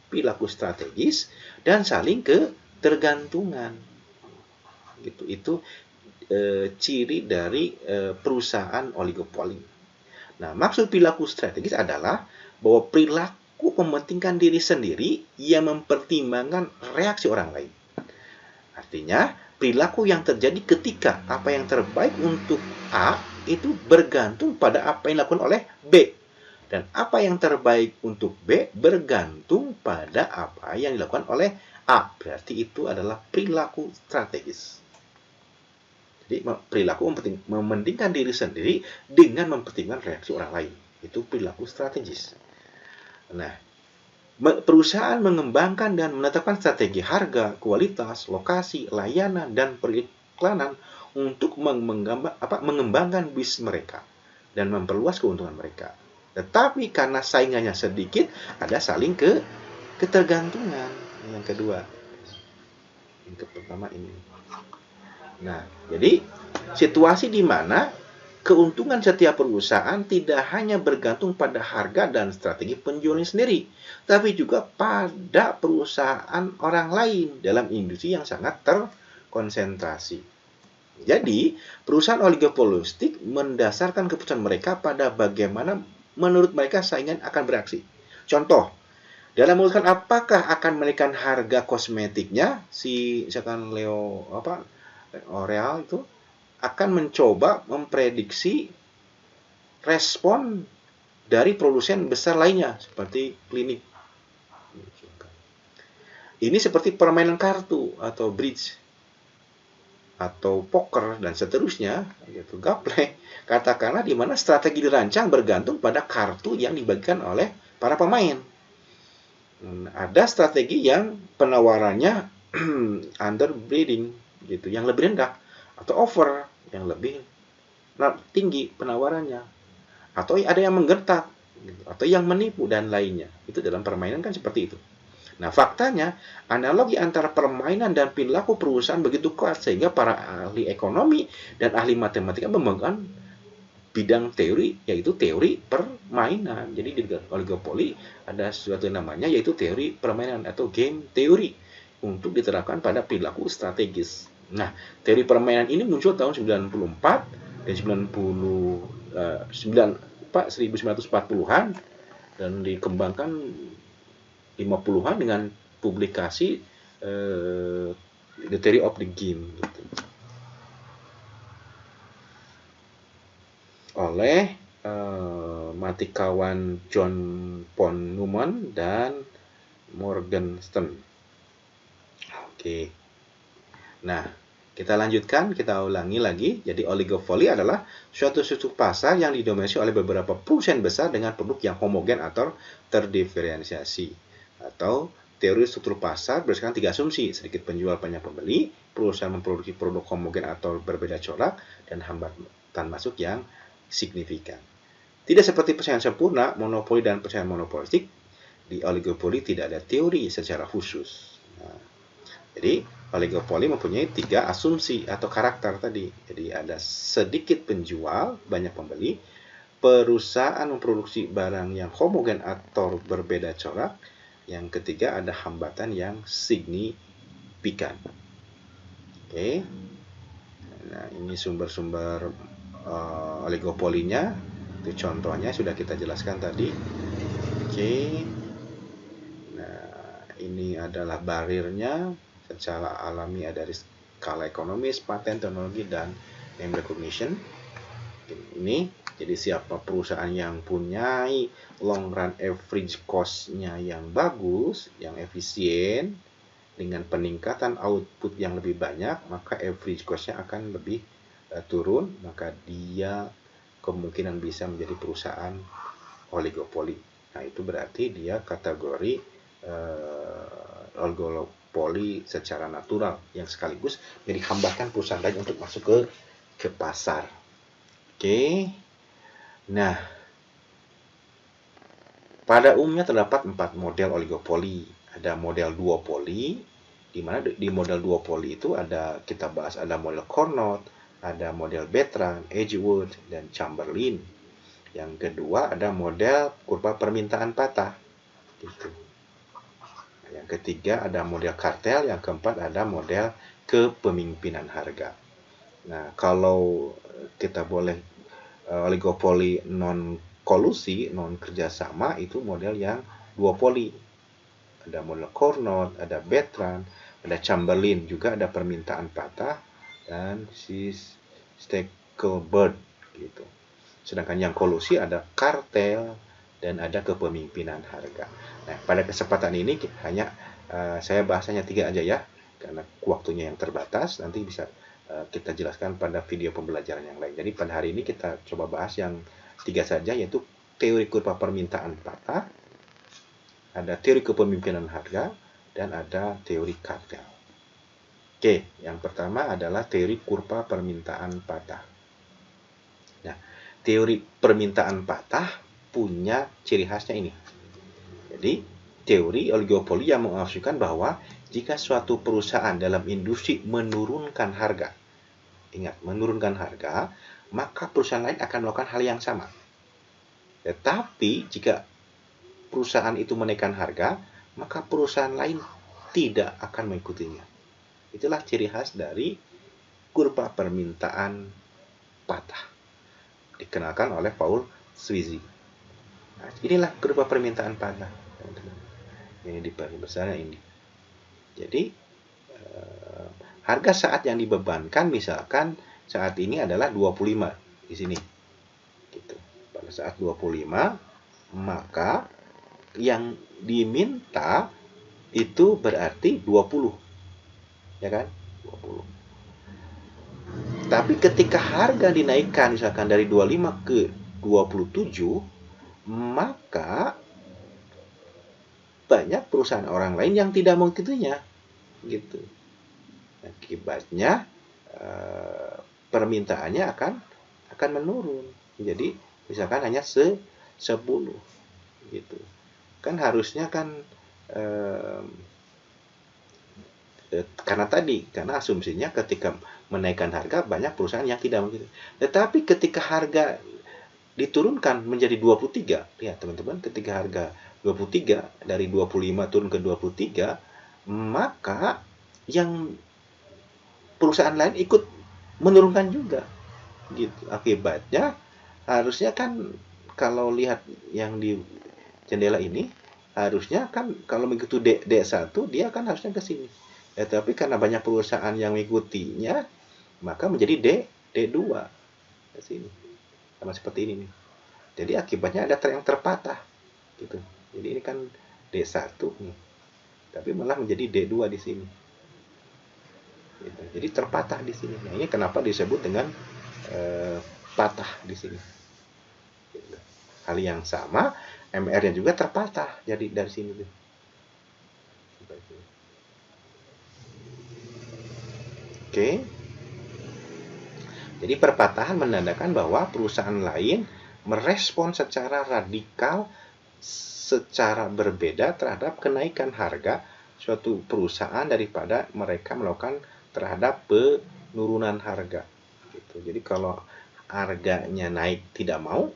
perilaku strategis dan saling ketergantungan. Itu ciri dari perusahaan oligopoli. Nah, maksud perilaku strategis adalah bahwa perilaku mementingkan diri sendiri yang mempertimbangkan reaksi orang lain. Artinya, perilaku yang terjadi ketika apa yang terbaik untuk A itu bergantung pada apa yang dilakukan oleh B. Dan apa yang terbaik untuk B bergantung pada apa yang dilakukan oleh A. Berarti itu adalah perilaku strategis. Jadi perilaku mementingkan diri sendiri dengan mempertimbangkan reaksi orang lain. Itu perilaku strategis. Nah, perusahaan mengembangkan dan menetapkan strategi harga, kualitas, lokasi, layanan, dan periklanan untuk mengembangkan bisnis mereka dan memperluas keuntungan mereka. Tetapi karena saingannya sedikit, ada saling ketergantungan. Yang kedua, yang pertama ini. Nah, jadi situasi di mana keuntungan setiap perusahaan tidak hanya bergantung pada harga dan strategi penjualan sendiri, tapi juga pada perusahaan orang lain dalam industri yang sangat terkonsentrasi. Jadi, perusahaan oligopolistik mendasarkan keputusan mereka pada bagaimana menurut mereka saingan akan bereaksi. Contoh, dalam memutuskan apakah akan menaikkan harga kosmetiknya, si misalkan L'Oreal itu akan mencoba memprediksi respon dari produsen besar lainnya seperti klinik. Ini seperti permainan kartu atau bridge atau poker dan seterusnya, yaitu gaple. Katakanlah di mana strategi dirancang bergantung pada kartu yang dibagikan oleh para pemain. Ada strategi yang penawarannya underbidding gitu, yang lebih rendah, atau over yang lebih tinggi penawarannya, atau ada yang menggertak gitu, atau yang menipu dan lainnya. Itu dalam permainan kan seperti itu. Nah, faktanya analogi antara permainan dan perilaku perusahaan begitu kuat sehingga para ahli ekonomi dan ahli matematika memegang bidang teori, yaitu teori permainan. Jadi di oligopoli ada sesuatu yang namanya yaitu teori permainan atau game teori untuk diterapkan pada perilaku strategis. Nah, teori permainan ini muncul tahun 94 dan 1940-an dan dikembangkan 50-an dengan publikasi The Theory of the Game gitu, oleh matikawan John von Neumann dan Morgenstern. Oke. Nah, kita lanjutkan, kita ulangi lagi. Jadi oligopoli adalah suatu struktur pasar yang didominasi oleh beberapa perusahaan besar dengan produk yang homogen atau terdiferensiasi. Atau teori struktur pasar berdasarkan 3 asumsi: sedikit penjual, banyak pembeli, perusahaan memproduksi produk homogen atau berbeda corak, dan hambatan masuk yang signifikan. Tidak seperti persaingan sempurna, monopoli dan persaingan monopolistik, di oligopoli tidak ada teori secara khusus. Nah, jadi oligopoli mempunyai 3 asumsi atau karakter tadi. Jadi ada sedikit penjual, banyak pembeli, perusahaan memproduksi barang yang homogen atau berbeda corak, yang ketiga ada hambatan yang signifikan. Oke. Nah, ini sumber-sumber oligopolinya, itu contohnya sudah kita jelaskan tadi. Oke. Nah, ini adalah barirnya secara alami, ada dari skala ekonomis, paten, teknologi, dan name recognition. Ini jadi siapa perusahaan yang punya long run average cost-nya yang bagus, yang efisien, dengan peningkatan output yang lebih banyak, maka average cost-nya akan lebih turun, maka dia kemungkinan bisa menjadi perusahaan oligopoli. Nah, itu berarti dia kategori oligopoli secara natural yang sekaligus jadi hambatan perusahaan lain untuk masuk ke pasar. Oke. Nah, pada umumnya terdapat 4 model oligopoli. Ada model duopoli, di mana di model duopoli itu kita bahas ada model Carnot, ada model Bertrand, Edgeworth, dan Chamberlain. Yang kedua ada model kurva permintaan patah. Gitu. Yang ketiga ada model kartel, yang keempat ada model kepemimpinan harga. Nah, kalau kita boleh oligopoli non kolusi, non kerjasama, itu model yang duopoli. Ada model Carnot, ada Bertrand, ada Chamberlain, juga ada permintaan patah, dan si Stackelberg gitu. Sedangkan yang kolusi ada kartel dan ada kepemimpinan harga. Nah, pada kesempatan ini hanya saya bahasanya 3 aja ya, karena waktunya yang terbatas. Nanti bisa kita jelaskan pada video pembelajaran yang lain. Jadi pada hari ini kita coba bahas yang 3 saja, yaitu teori kurva permintaan patah, ada teori kepemimpinan harga, dan ada teori kartel. Oke, yang pertama adalah teori kurva permintaan patah. Nah, teori permintaan patah punya ciri khasnya ini. Jadi, teori oligopoli yang mengasumsikan bahwa jika suatu perusahaan dalam industri menurunkan harga, ingat, menurunkan harga, maka perusahaan lain akan melakukan hal yang sama. Tetapi jika perusahaan itu menaikkan harga, maka perusahaan lain tidak akan mengikutinya. Itulah ciri khas dari kurva permintaan patah, dikenalkan oleh Paul Sweezy. Nah, inilah kurva permintaan patah, teman-teman. Ini di besarnya ini. Jadi harga saat yang dibebankan misalkan saat ini adalah 25 di sini. Gitu. Pada saat 25, maka yang diminta itu berarti 20. Ya kan? 20. Tapi ketika harga dinaikkan misalkan dari 25 ke 27, maka banyak perusahaan orang lain yang tidak mengikutinya. Gitu. Akibatnya permintaannya akan menurun. Jadi misalkan hanya 10 gitu. Kan harusnya kan karena asumsinya ketika menaikkan harga banyak perusahaan yang tidak begitu. Tetapi ketika harga diturunkan menjadi 23, lihat teman-teman, ketika harga 23 dari 25 turun ke 23, maka yang perusahaan lain ikut menurunkan juga. Gitu. Akibatnya harusnya kan kalau lihat yang di jendela ini, harusnya kan kalau mengikuti D1 dia kan harusnya ke sini. Tapi karena banyak perusahaan yang mengikutinya, maka menjadi D2 ke sini. Sama seperti ini nih. Jadi akibatnya ada yang terpatah gitu. Jadi ini kan D1 nih. Tapi malah menjadi D2 di sini. Gitu. Jadi terpatah di sini. Nah, ini kenapa disebut dengan patah di sini. Gitu. Hal yang sama, MR-nya juga terpatah jadi dari sini tuh. Oke. Jadi perpatahan menandakan bahwa perusahaan lain merespon secara radikal, secara berbeda terhadap kenaikan harga suatu perusahaan daripada mereka melakukan terhadap penurunan harga. Gitu. Jadi kalau harganya naik tidak mau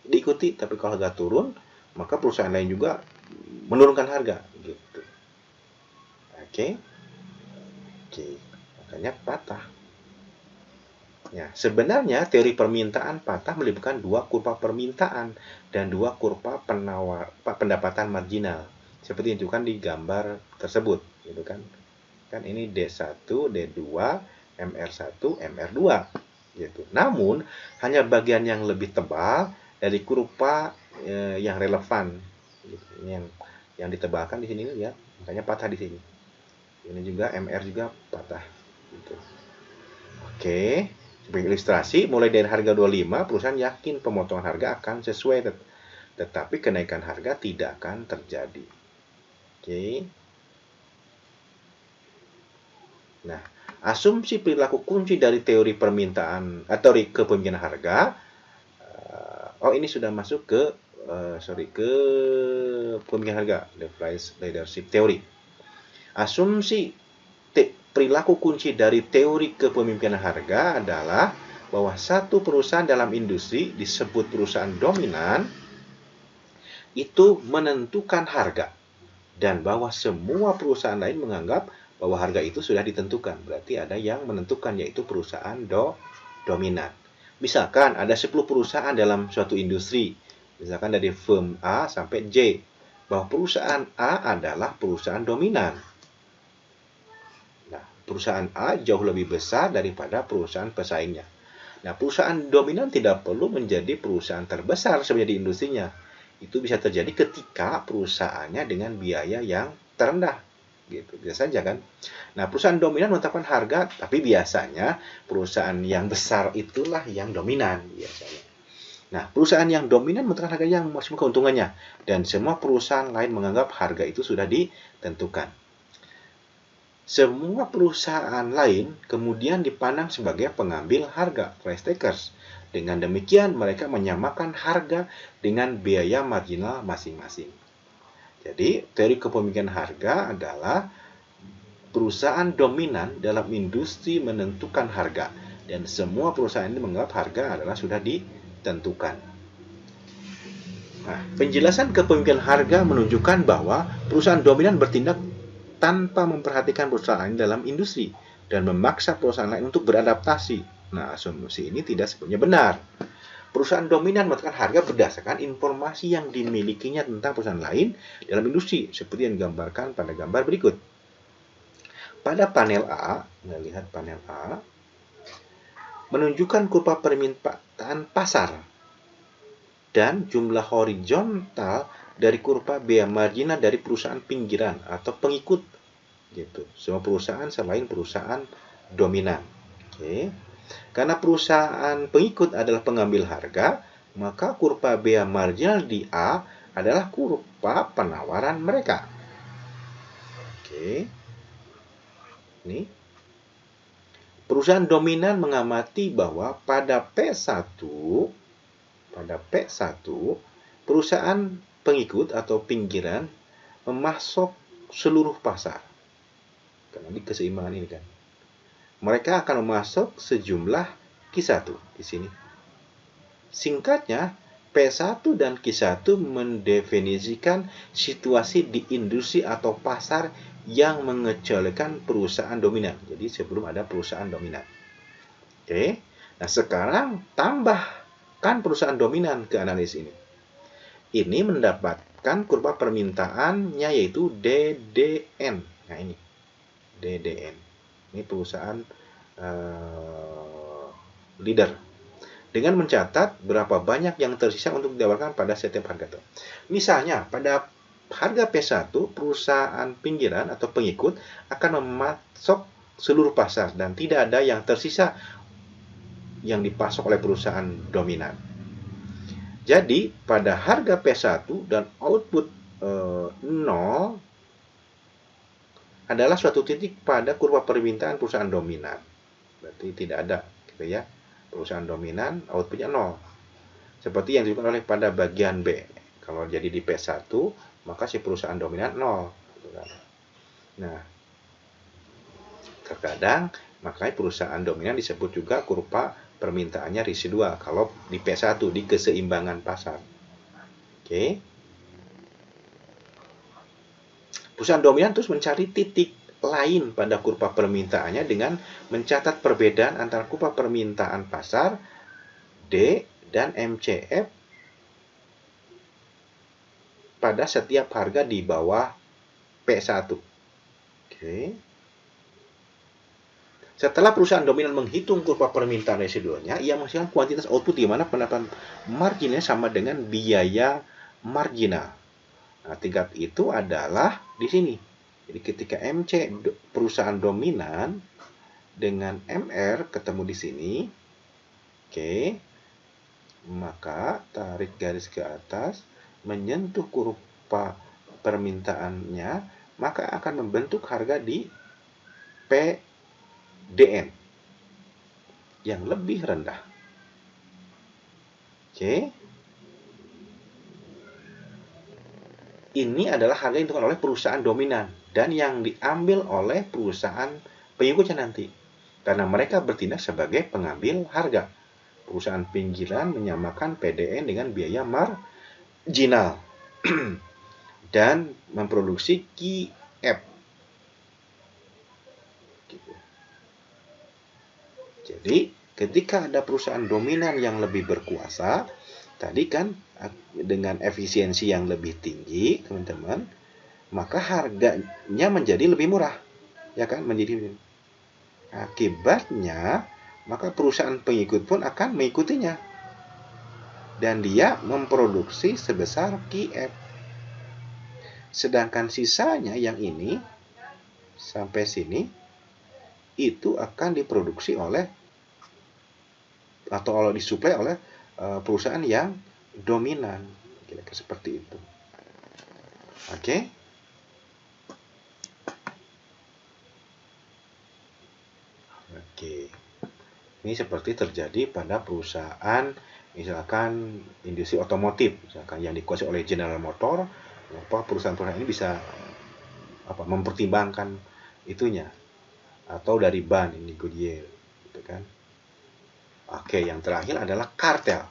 diikuti, tapi kalau harga turun maka perusahaan lain juga menurunkan harga. Gitu. Oke. Makanya patah. Ya, sebenarnya teori permintaan patah melibatkan dua kurva permintaan dan dua kurva pendapatan marginal. Seperti itu kan di gambar tersebut, gitu kan. Kan ini D1, D2, MR1, MR2, gitu. Namun, hanya bagian yang lebih tebal dari kurva yang relevan, gitu. Yang ditebalkan di sini ya, makanya patah di sini. Ini juga MR juga patah, gitu. Oke. Sebagai ilustrasi, mulai dari harga 25, perusahaan yakin pemotongan harga akan sesuai, tetapi kenaikan harga tidak akan terjadi. Oke. Nah, asumsi perilaku kunci dari teori permintaan atau teori kepemimpinan harga. Ini sudah masuk ke kepemimpinan harga, the price leadership theory. Asumsi perilaku kunci dari teori kepemimpinan harga adalah bahwa satu perusahaan dalam industri disebut perusahaan dominan itu menentukan harga, dan bahwa semua perusahaan lain menganggap bahwa harga itu sudah ditentukan. Berarti ada yang menentukan, yaitu perusahaan dominan. Misalkan ada 10 perusahaan dalam suatu industri, misalkan dari firm A sampai J, bahwa perusahaan A adalah perusahaan dominan. Perusahaan A jauh lebih besar daripada perusahaan pesaingnya. Nah, perusahaan dominan tidak perlu menjadi perusahaan terbesar sebenarnya di industrinya. Itu bisa terjadi ketika perusahaannya dengan biaya yang terendah. Gitu, biasa saja kan. Nah, perusahaan dominan menetapkan harga, tapi biasanya perusahaan yang besar itulah yang dominan biasanya. Nah, perusahaan yang dominan menetapkan harga yang maksimal keuntungannya, dan semua perusahaan lain menganggap harga itu sudah ditentukan. Semua perusahaan lain kemudian dipandang sebagai pengambil harga, price takers. Dengan demikian, mereka menyamakan harga dengan biaya marginal masing-masing. Jadi, teori kepemimpinan harga adalah perusahaan dominan dalam industri menentukan harga dan semua perusahaan ini menganggap harga adalah sudah ditentukan. Nah, penjelasan kepemimpinan harga menunjukkan bahwa perusahaan dominan bertindak tanpa memperhatikan perusahaan lain dalam industri dan memaksa perusahaan lain untuk beradaptasi. Nah, asumsi ini tidak sepenuhnya benar. Perusahaan dominan menentukan harga berdasarkan informasi yang dimilikinya tentang perusahaan lain dalam industri, seperti yang digambarkan pada gambar berikut. Pada panel A, kita lihat panel A, menunjukkan kurva permintaan pasar dan jumlah horizontal dari kurva biaya marginal dari perusahaan pinggiran atau pengikut, gitu. Semua perusahaan selain perusahaan dominan. Oke. Karena perusahaan pengikut adalah pengambil harga, maka kurva biaya marginal di A adalah kurva penawaran mereka. Oke. Ini perusahaan dominan mengamati bahwa pada P1 perusahaan pengikut atau pinggiran memasok seluruh pasar. Karena di keseimbangan ini kan. Mereka akan memasok sejumlah Q1 di sini. Singkatnya, P1 dan Q1 mendefinisikan situasi di industri atau pasar yang mengecualikan perusahaan dominan. Jadi sebelum ada perusahaan dominan. Oke. Nah, sekarang tambahkan perusahaan dominan ke analisis ini. Ini mendapatkan kurva permintaannya yaitu DDN. Nah, ini DDN. Ini perusahaan leader. Dengan mencatat berapa banyak yang tersisa untuk ditawarkan pada setiap harga. Misalnya, pada harga P1, perusahaan pinggiran atau pengikut akan memasok seluruh pasar dan tidak ada yang tersisa yang dipasok oleh perusahaan dominan. Jadi, pada harga P1 dan output 0 adalah suatu titik pada kurva permintaan perusahaan dominan. Berarti tidak ada, gitu ya. Perusahaan dominan outputnya 0. Seperti yang disebutkan oleh pada bagian B. Kalau jadi di P1, maka si perusahaan dominan 0. Nah, terkadang makanya perusahaan dominan disebut juga kurva permintaannya residual kalau di P1 di keseimbangan pasar. Oke. Perusahaan dominan terus mencari titik lain pada kurva permintaannya dengan mencatat perbedaan antara kurva permintaan pasar D dan MCF pada setiap harga di bawah P1. Oke. Setelah perusahaan dominan menghitung kurva permintaan residualnya, ia menghasilkan kuantitas output di mana pendapatan marginnya sama dengan biaya marginal. Nah, tingkat itu adalah di sini. Jadi ketika MC perusahaan dominan dengan MR ketemu di sini, oke, maka tarik garis ke atas, menyentuh kurva permintaannya, maka akan membentuk harga di PDN yang lebih rendah. Oke. Ini adalah harga yang ditentukan oleh perusahaan dominan dan yang diambil oleh perusahaan pengikutnya nanti. Karena mereka bertindak sebagai pengambil harga. Perusahaan pinggiran menyamakan PDN dengan biaya marginal dan memproduksi QF. Gitu. Jadi, ketika ada perusahaan dominan yang lebih berkuasa, tadi kan dengan efisiensi yang lebih tinggi, teman-teman, maka harganya menjadi lebih murah. Ya kan? Menjadi akibatnya, maka perusahaan pengikut pun akan mengikutinya. Dan dia memproduksi sebesar QF. Sedangkan sisanya yang ini, sampai sini, itu akan diproduksi oleh, atau disuplai oleh perusahaan yang dominan. Kira-kira seperti itu. Oke? Oke. Ini seperti terjadi pada perusahaan misalkan industri otomotif, misalkan yang dikuasai oleh General Motor, perusahaan-perusahaan ini bisa mempertimbangkan itunya, atau dari ban ini Goodyear, gitu kan. Oke, yang terakhir adalah kartel.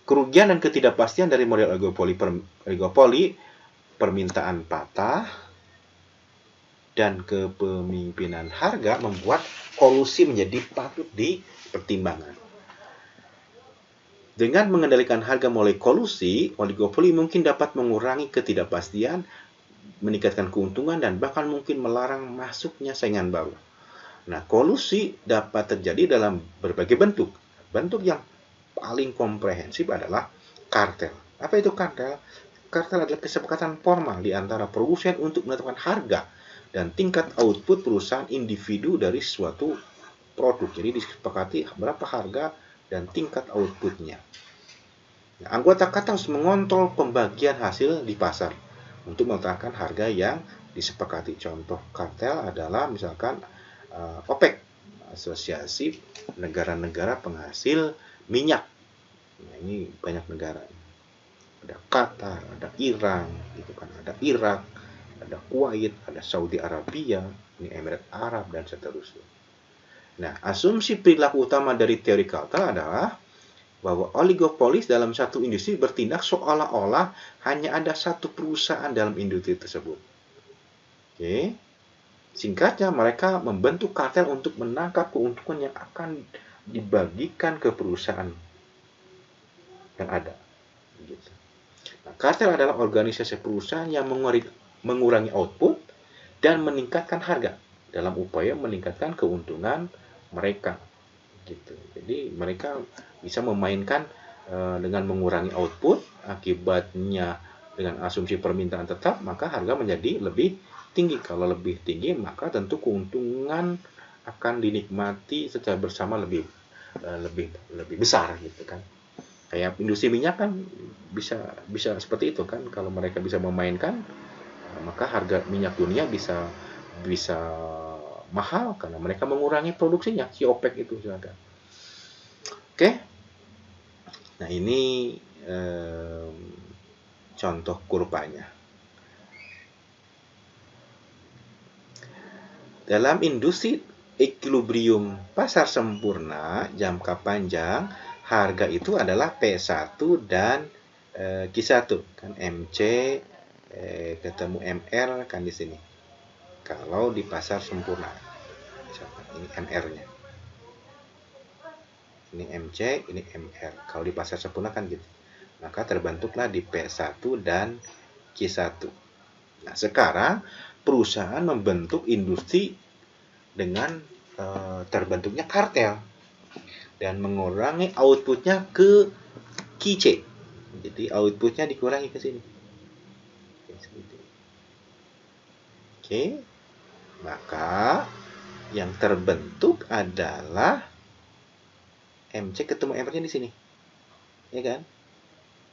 Kerugian dan ketidakpastian dari model oligopoli, permintaan patah, dan kepemimpinan harga membuat kolusi menjadi patut dipertimbangkan. Dengan mengendalikan harga melalui kolusi, oligopoli mungkin dapat mengurangi ketidakpastian, meningkatkan keuntungan, dan bahkan mungkin melarang masuknya saingan baru. Nah, kolusi dapat terjadi dalam berbagai bentuk. Bentuk yang paling komprehensif adalah kartel. Apa itu kartel? Kartel adalah kesepakatan formal di antara produsen untuk menentukan harga dan tingkat output perusahaan individu dari suatu produk. Jadi disepakati berapa harga dan tingkat outputnya. Nah, anggota kartel harus mengontrol pembagian hasil di pasar untuk menetapkan harga yang disepakati. Contoh kartel adalah misalkan OPEC, Asosiasi Negara-Negara Penghasil Minyak. Nah, ini banyak negara. Ada Qatar, ada Iran, gitu kan, ada Irak, ada Kuwait, ada Saudi Arabia, ini Emirat Arab, dan seterusnya. Nah, asumsi perilaku utama dari teori kartel adalah bahwa oligopolis dalam satu industri bertindak seolah-olah hanya ada satu perusahaan dalam industri tersebut. Oke. Singkatnya, mereka membentuk kartel untuk menangkap keuntungan yang akan dibagikan ke perusahaan yang ada. Gitu. Nah, kartel adalah organisasi perusahaan yang mengurangi output dan meningkatkan harga dalam upaya meningkatkan keuntungan mereka. Gitu. Jadi mereka bisa memainkan dengan mengurangi output, akibatnya dengan asumsi permintaan tetap, maka harga menjadi lebih tinggi. Kalau lebih tinggi, maka tentu keuntungan akan dinikmati secara bersama lebih besar, gitu kan. Kayak industri minyak kan bisa seperti itu kan. Kalau mereka bisa memainkan, maka harga minyak dunia bisa mahal karena mereka mengurangi produksinya, si OPEC itu silakan. Oke. Nah, ini contoh kurvanya. Dalam industri equilibrium pasar sempurna jangka panjang, harga itu adalah P1 dan Q1 kan, MC ketemu MR kan di sini. Kalau di pasar sempurna, ini MR-nya. Ini MC, ini MR. Kalau di pasar sempurna kan gitu. Maka terbentuklah di P1 dan Q1. Nah, sekarang perusahaan membentuk industri dengan terbentuknya kartel dan mengurangi outputnya ke QC. Jadi outputnya dikurangi ke sini. Oke. Maka yang terbentuk adalah MC ketemu MR-nya di sini. Ya kan?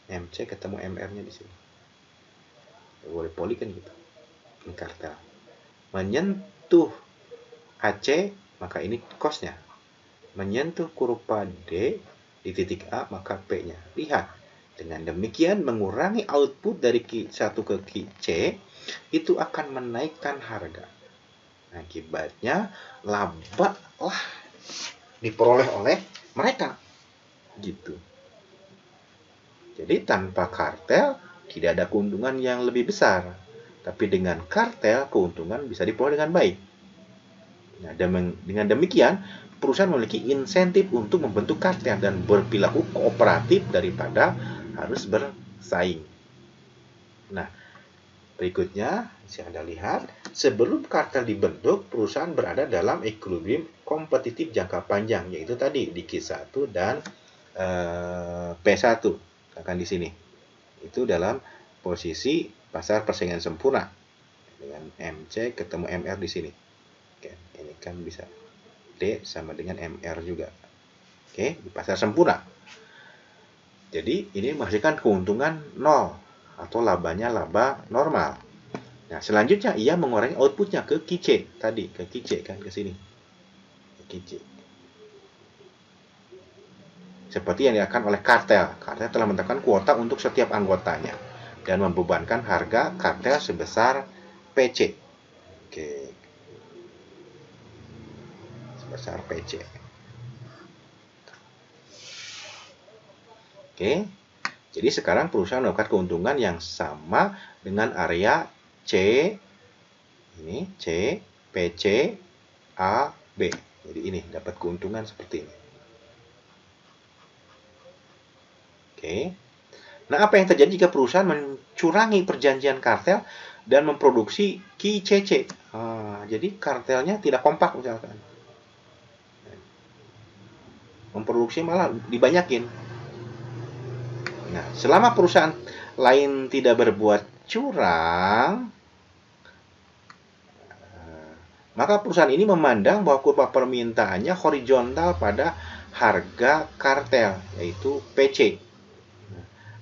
MC ketemu MR-nya di sini. Oligopoli kan gitu. Ini kartel. Menyentuh AC, maka ini cost-nya. Menyentuh kurva D di titik A, maka P-nya. Lihat, dengan demikian mengurangi output dari Q1 ke Q-C, itu akan menaikkan harga. Akibatnya, laba lah diperoleh oleh mereka. Gitu. Jadi tanpa kartel, tidak ada keuntungan yang lebih besar. Tapi dengan kartel, keuntungan bisa diperoleh dengan baik. Nah, dengan demikian, perusahaan memiliki insentif untuk membentuk kartel dan berperilaku kooperatif daripada harus bersaing. Nah, berikutnya, bisa Anda lihat, sebelum kartel dibentuk, perusahaan berada dalam equilibrium kompetitif jangka panjang, yaitu tadi di Q1 dan P1, akan di sini. Itu dalam posisi pasar persaingan sempurna dengan MC ketemu MR di sini. Oke, ini kan bisa D sama dengan MR juga. Oke, di pasar sempurna. Jadi ini menghasilkan keuntungan 0 atau labanya laba normal. Nah, selanjutnya ia mengurangi outputnya ke QC tadi, ke QC kan ke sini. Ke QC. Seperti yang dilakukan oleh kartel. Kartel telah menetapkan kuota untuk setiap anggotanya dan membebankan harga kartel sebesar PC. Oke. Sebesar PC. Oke. Jadi sekarang perusahaan mendapatkan keuntungan yang sama dengan area C, ini C, PC, A, B. Jadi ini dapat keuntungan seperti ini. Oke. Nah, apa yang terjadi jika perusahaan mencurangi perjanjian kartel dan memproduksi QCC? Jadi kartelnya tidak kompak misalkan. Memproduksi malah dibanyakin. Nah, selama perusahaan lain tidak berbuat curang, maka perusahaan ini memandang bahwa kurva permintaannya horizontal pada harga kartel, yaitu PC.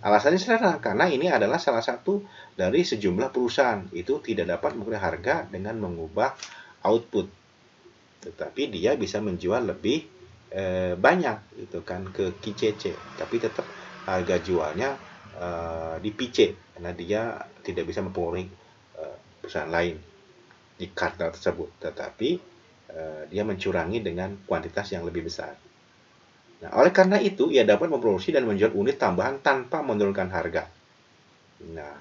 Alasannya sederhana, karena ini adalah salah satu dari sejumlah perusahaan itu tidak dapat mengubah harga dengan mengubah output, tetapi dia bisa menjual lebih banyak gitu kan ke QCC, tapi tetap harga jualnya di PC karena dia tidak bisa mempengaruhi perusahaan lain di kartel tersebut, tetapi dia mencurangi dengan kuantitas yang lebih besar. Nah, oleh karena itu, ia dapat memproduksi dan menjual unit tambahan tanpa menurunkan harga. Nah,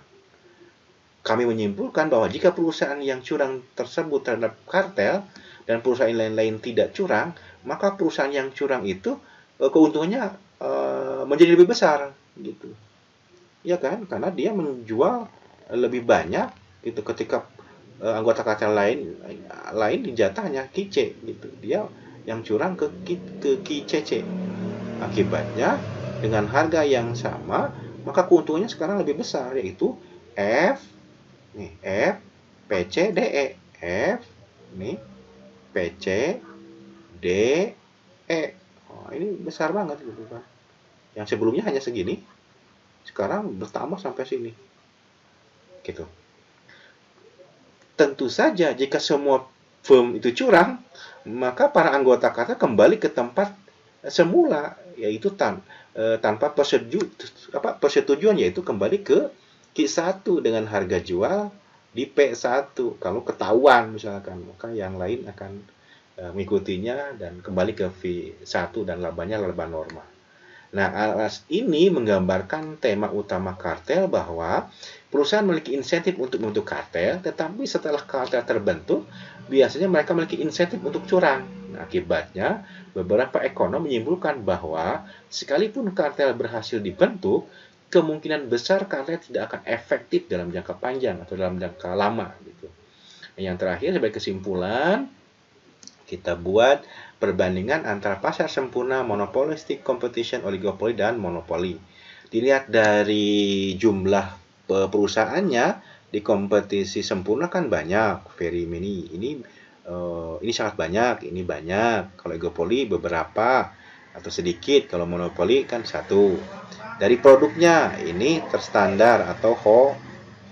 kami menyimpulkan bahwa jika perusahaan yang curang tersebut terhadap kartel dan perusahaan lain-lain tidak curang, maka perusahaan yang curang itu keuntungannya menjadi lebih besar, gitu. Ya kan? Karena dia menjual lebih banyak, gitu. Ketika anggota kartel lain dijatahnya QC, gitu. Dia yang curang ke QCC. Akibatnya dengan harga yang sama, maka keuntungannya sekarang lebih besar, yaitu F PC DE. F nih PC DE. Ini besar banget gitu kan. Yang sebelumnya hanya segini, sekarang bertambah sampai sini. Gitu. Tentu saja jika semua firm itu curang, maka para anggota kartel kembali ke tempat semula, yaitu tanpa persetujuan, yaitu kembali ke Q1 dengan harga jual di P1. Kalau ketahuan misalkan, maka yang lain akan mengikutinya dan kembali ke V1 dan labanya laba normal. Nah, alas ini menggambarkan tema utama kartel bahwa perusahaan memiliki insentif untuk membentuk kartel, tetapi setelah kartel terbentuk, biasanya mereka memiliki insentif untuk curang. Nah, akibatnya, beberapa ekonom menyimpulkan bahwa sekalipun kartel berhasil dibentuk, kemungkinan besar kartel tidak akan efektif dalam jangka panjang atau dalam jangka lama. Gitu. Nah, yang terakhir, sebagai kesimpulan, kita buat perbandingan antara pasar sempurna, monopolistic competition, oligopoli, dan monopoli. Dilihat dari jumlah perusahaannya, di kompetisi sempurna kan banyak, very many. Ini sangat banyak, ini banyak. Kalau oligopoli beberapa atau sedikit, kalau monopoli kan satu. Dari produknya ini terstandar atau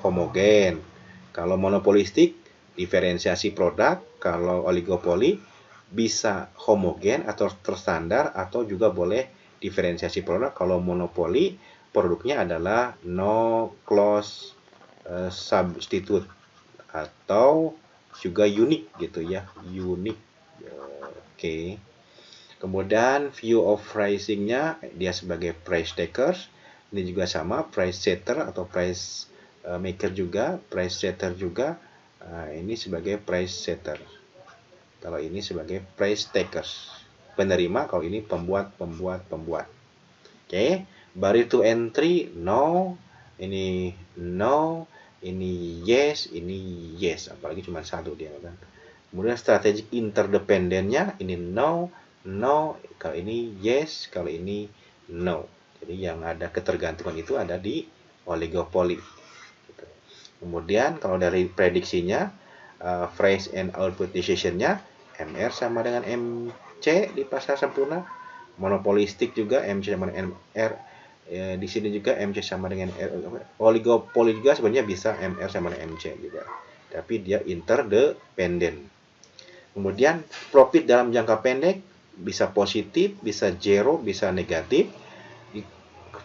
homogen. Kalau monopolistik diferensiasi produk, kalau oligopoli bisa homogen atau terstandar atau juga boleh diferensiasi produk. Kalau monopoli produknya adalah no close substitute atau juga unik gitu ya, unik. Oke. Kemudian view of pricing-nya dia sebagai price takers. Ini juga sama, price setter atau price maker juga, price setter juga. Ini sebagai price setter. Kalau ini sebagai price takers. Penerima, kalau ini pembuat. Oke. Barrier to entry, no. Ini no. Ini yes. Ini yes. Apalagi cuma satu dia kan. Kemudian strategic interdependennya, ini no. Kalau ini yes. Kalau ini no. Jadi yang ada ketergantungan itu ada di oligopoli. Kemudian kalau dari prediksinya, price and output decision-nya, MR sama dengan MC di pasar sempurna. Monopolistik juga MC sama dengan MR. Di sini juga MC sama dengan oligopoli juga sebenarnya bisa MR sama dengan MC juga. Tapi dia interdependen. Kemudian profit dalam jangka pendek bisa positif, bisa zero, bisa negatif. Di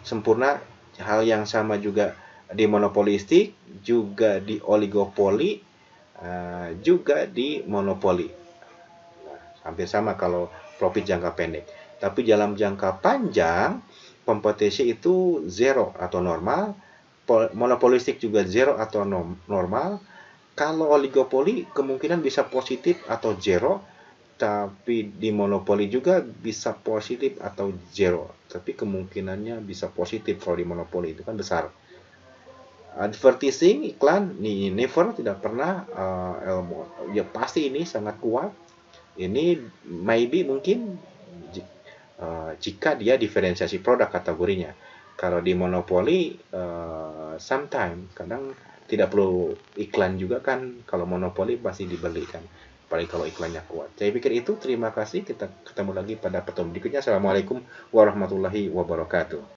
sempurna hal yang sama juga di monopolistik, juga di oligopoli, juga di monopoli. Hampir sama kalau profit jangka pendek. Tapi dalam jangka panjang, kompetisi itu zero atau normal, monopolistik juga zero atau normal. Kalau oligopoli kemungkinan bisa positif atau zero, tapi di monopoli juga bisa positif atau zero, tapi kemungkinannya bisa positif kalau di monopoli itu kan besar. Advertising, iklan, nih never, tidak pernah, ya pasti ini sangat kuat. Ini maybe mungkin jika dia diferensiasi produk kategorinya. Kalau di monopoli, sometimes kadang tidak perlu iklan juga kan, kalau monopoli pasti dibeli kan. Apalagi kalau iklannya kuat. Saya pikir itu, terima kasih. Kita ketemu lagi pada pertemuan berikutnya. Assalamualaikum warahmatullahi wabarakatuh.